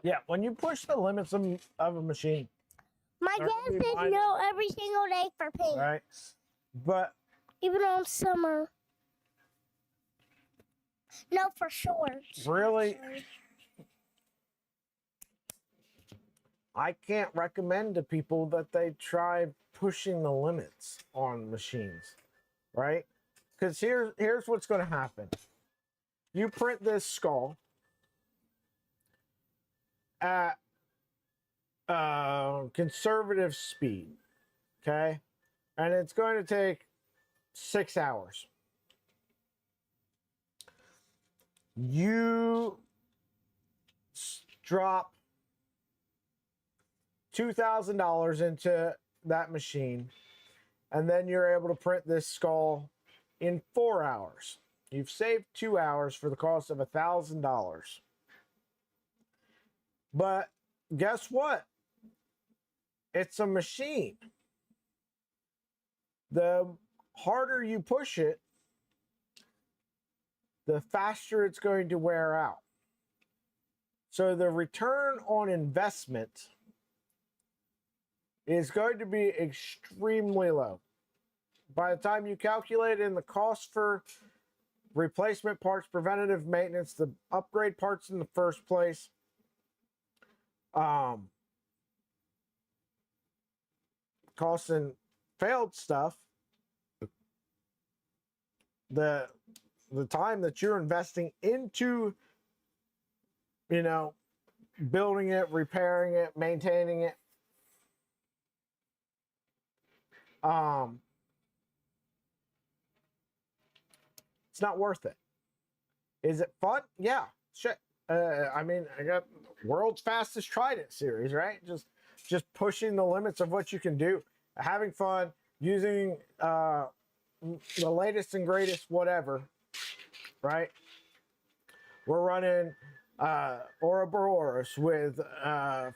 S1: Yeah, when you push the limits of a machine,
S2: My
S1: They're
S2: dad
S1: gonna be
S2: says
S1: fine.
S2: no every single day for paint,
S1: right? But
S2: even on summer. No, for shorts.
S1: really,
S2: actually.
S1: I can't recommend to people that they try pushing the limits on machines, right? Because here's what's going to happen. You print this skull at conservative speed, okay? And it's going to take 6 hours. You drop $2,000 into that machine, and then you're able to print this skull in 4 hours. You've saved 2 hours for the cost of $1,000. But guess what? It's a machine. The harder you push it, the faster it's going to wear out. So the return on investment is going to be extremely low. By the time you calculate in the cost for replacement parts, preventative maintenance, the upgrade parts in the first place, costs and failed stuff, the time that you're investing into, building it, repairing it, maintaining it, it's not worth it. Is it fun? Yeah, shit. I mean, I got World's Fastest Trident series, right? Just pushing the limits of what you can do, having fun, using the latest and greatest whatever, right? We're running Ouroboros with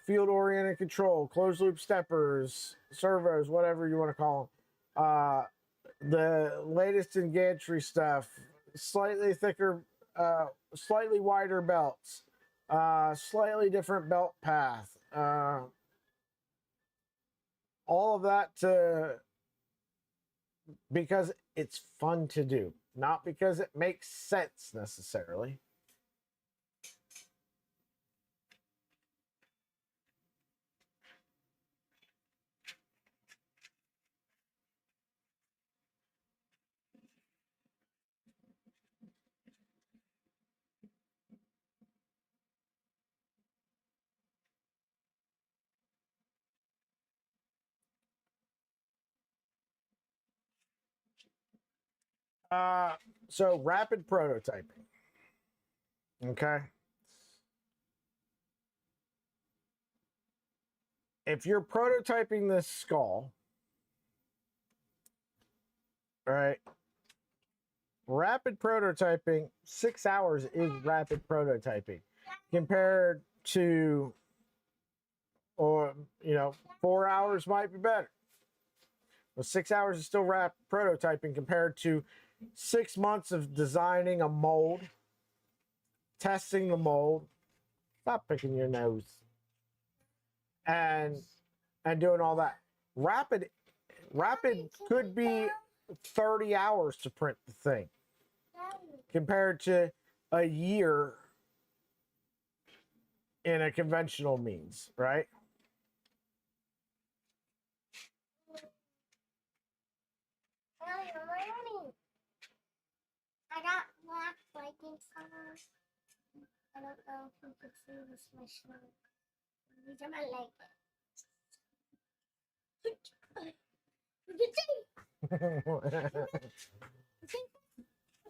S1: field-oriented control, closed-loop steppers, servos, whatever you want to call them. The latest in gantry stuff, slightly thicker, slightly wider belts, slightly different belt path. All of that because it's fun to do, not because it makes sense necessarily. So rapid prototyping. Okay. If you're prototyping this skull, right? Rapid prototyping, 6 hours is rapid prototyping compared to, 4 hours might be better. Well, 6 hours is still rapid prototyping compared to 6 months of designing a mold, testing the mold. Stop picking your nose. And doing all that. Rapid could be 30 hours to print the thing compared to a year in a conventional means, right?
S2: I got black lighting colors. I don't know if you can see this machine. These are my legs. You can see.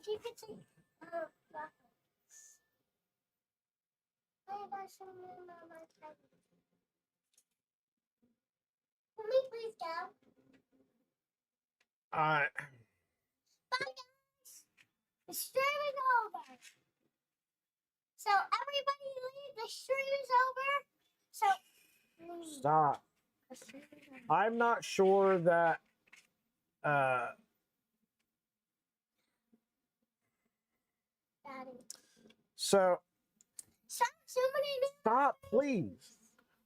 S2: You can see. Oh, black. I got some room on my table. Can we please go? Bye, guys. The stream is over. So everybody leave. The stream is over. So leave.
S1: Stop.
S2: The stream is over.
S1: I'm not sure that
S2: Daddy.
S1: so
S2: Some Somebody
S1: Stop, please.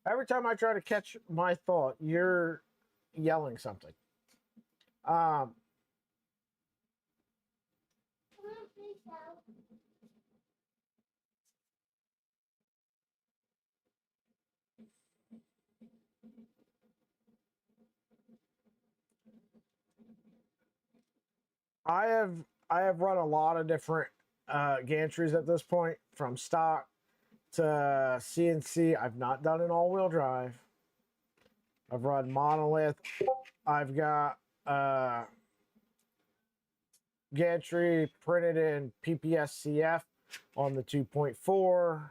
S1: Every time I try to catch my thought, you're yelling something. I have I have run a lot of different gantries at this point, from stock to CNC. I've not done an all-wheel drive. I've run monolith. I've got gantry printed in PPSCF on the 2.4.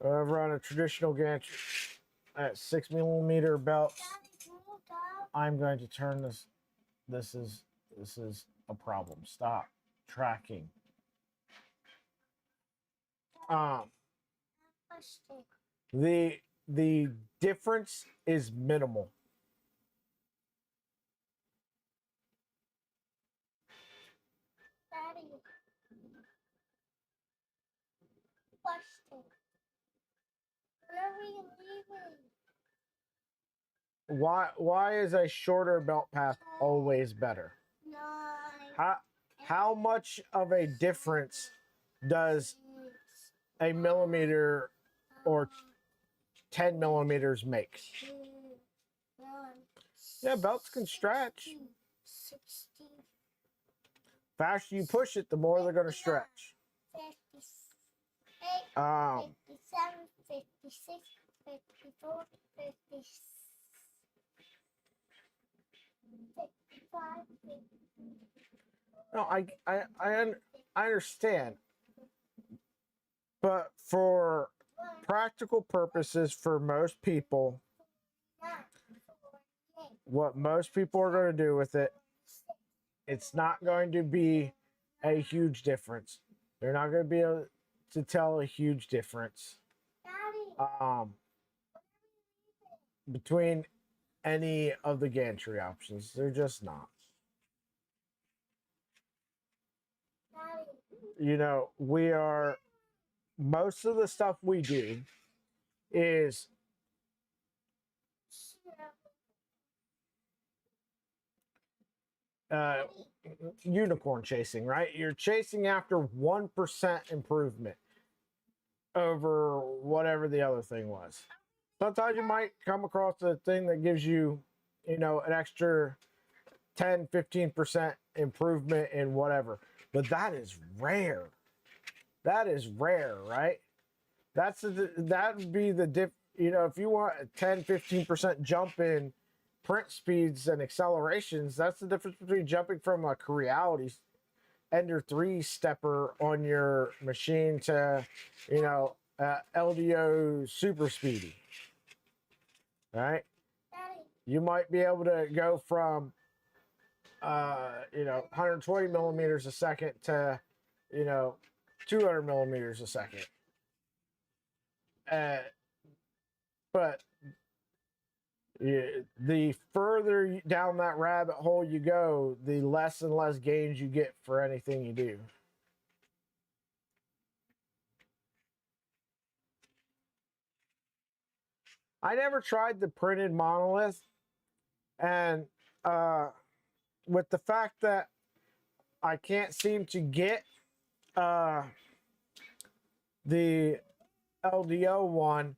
S1: I've run a traditional gantry at 6mm belts. I'm going to turn this. This is a problem. Stop tracking. The difference is minimal.
S2: Daddy. Question. When are we leaving?
S1: Why is a shorter belt path always better?
S2: Nine.
S1: How much of a difference does a millimeter or 10 millimeters make? Yeah, belts can stretch.
S2: 60.
S1: Faster you push it, the more they're going to stretch.
S2: 58, 57, 56, 54, 56, 55, 56.
S1: No, I understand, but for practical purposes, for most people, what most people are going to do with it, it's not going to be a huge difference. They're not going to be able to tell a huge difference between any of the gantry options. They're just not. You know, most of the stuff we do is unicorn chasing, right? You're chasing after 1% improvement over whatever the other thing was. Sometimes you might come across a thing that gives you, an extra 10, 15% improvement in whatever. But that is rare. That is rare, right? That would be the dip. If you want a 10, 15% jump in print speeds and accelerations, that's the difference between jumping from a Creality Ender 3 stepper on your machine to, LDO super speedy. Right? You might be able to go from 120 millimeters a second to 200 millimeters a second. But the further down that rabbit hole you go, the less and less gains you get for anything you do. I never tried the printed monolith, and with the fact that I can't seem to get the LDO one,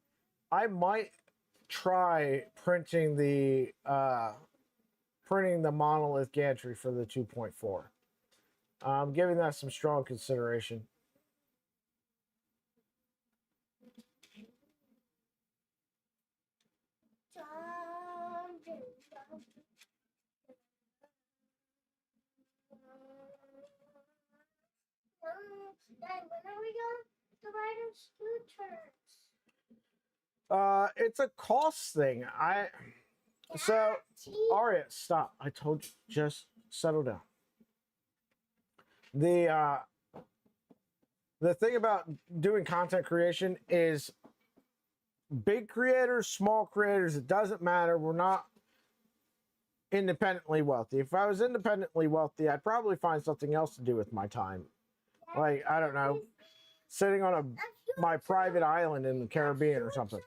S1: I might try printing the monolith gantry for the 2.4. I'm giving that some strong consideration.
S2: Dad, when are we going to ride on scooters?
S1: It's a cost thing. So Aria, stop. I told you, just settle down. The thing about doing content creation is big creators, small creators, it doesn't matter. We're not independently wealthy. If I was independently wealthy, I'd probably find something else to do with my time. Like, I don't know, sitting on a my private island in the Caribbean or something.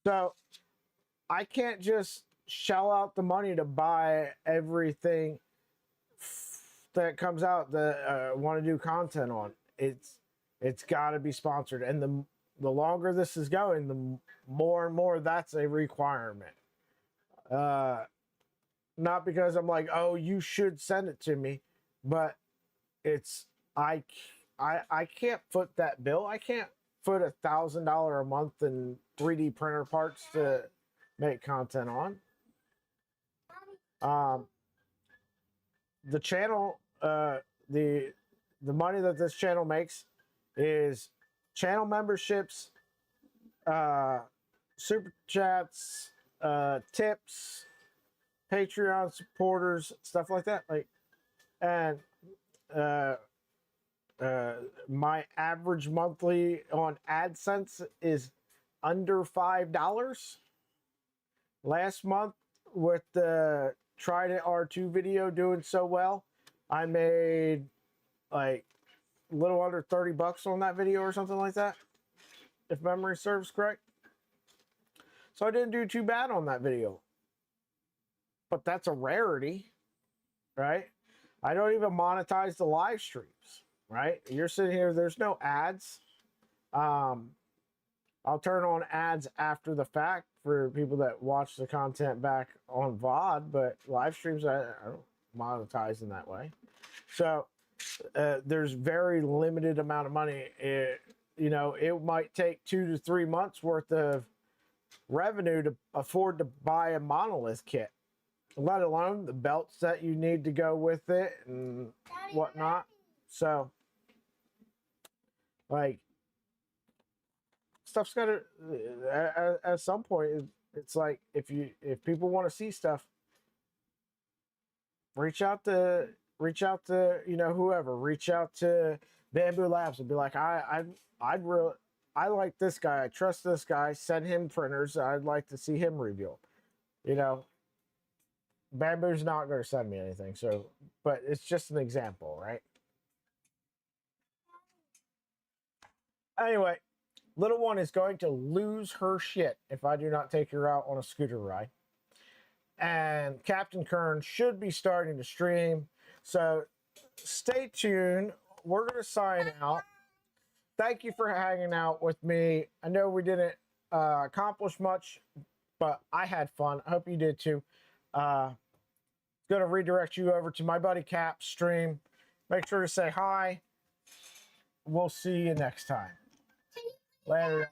S1: So I can't just shell out the money to buy everything that comes out that I want to do content on. It's got to be sponsored, and the longer this is going, the more and more that's a requirement. Not because I'm like, oh, you should send it to me, but it's I can't foot that bill. I can't foot $1,000 a month in 3D printer parts to make content on. The channel, the money that this channel makes is channel memberships, super chats, tips, Patreon supporters, stuff like that. Like, and my average monthly on AdSense is under $5. Last month, with the Trident R2 video doing so well, I made like a little under 30 bucks on that video or something like that, if memory serves correct. So I didn't do too bad on that video, but that's a rarity, right? I don't even monetize the live streams, right? You're sitting here, there's no ads. I'll turn on ads after the fact for people that watch the content back on VOD, but live streams I don't monetize in that way. So there's very limited amount of money. It might take 2 to 3 months worth of revenue to afford to buy a monolith kit, let alone the belts that you need to go with it and whatnot. So, like, stuff's got to at some point. It's like if people want to see stuff, reach out to whoever. Reach out to Bamboo Labs and be like, I like this guy. I trust this guy. Send him printers. I'd like to see him review them. Bamboo's not going to send me anything. So, but it's just an example, right? Anyway, little one is going to lose her shit if I do not take her out on a scooter ride. And Captain Kern should be starting to stream. So stay tuned. We're going to sign out. Thank you for hanging out with me. I know we didn't accomplish much, but I had fun. I hope you did too. Going to redirect you over to my buddy Cap's stream. Make sure to say hi. We'll see you next time. Later.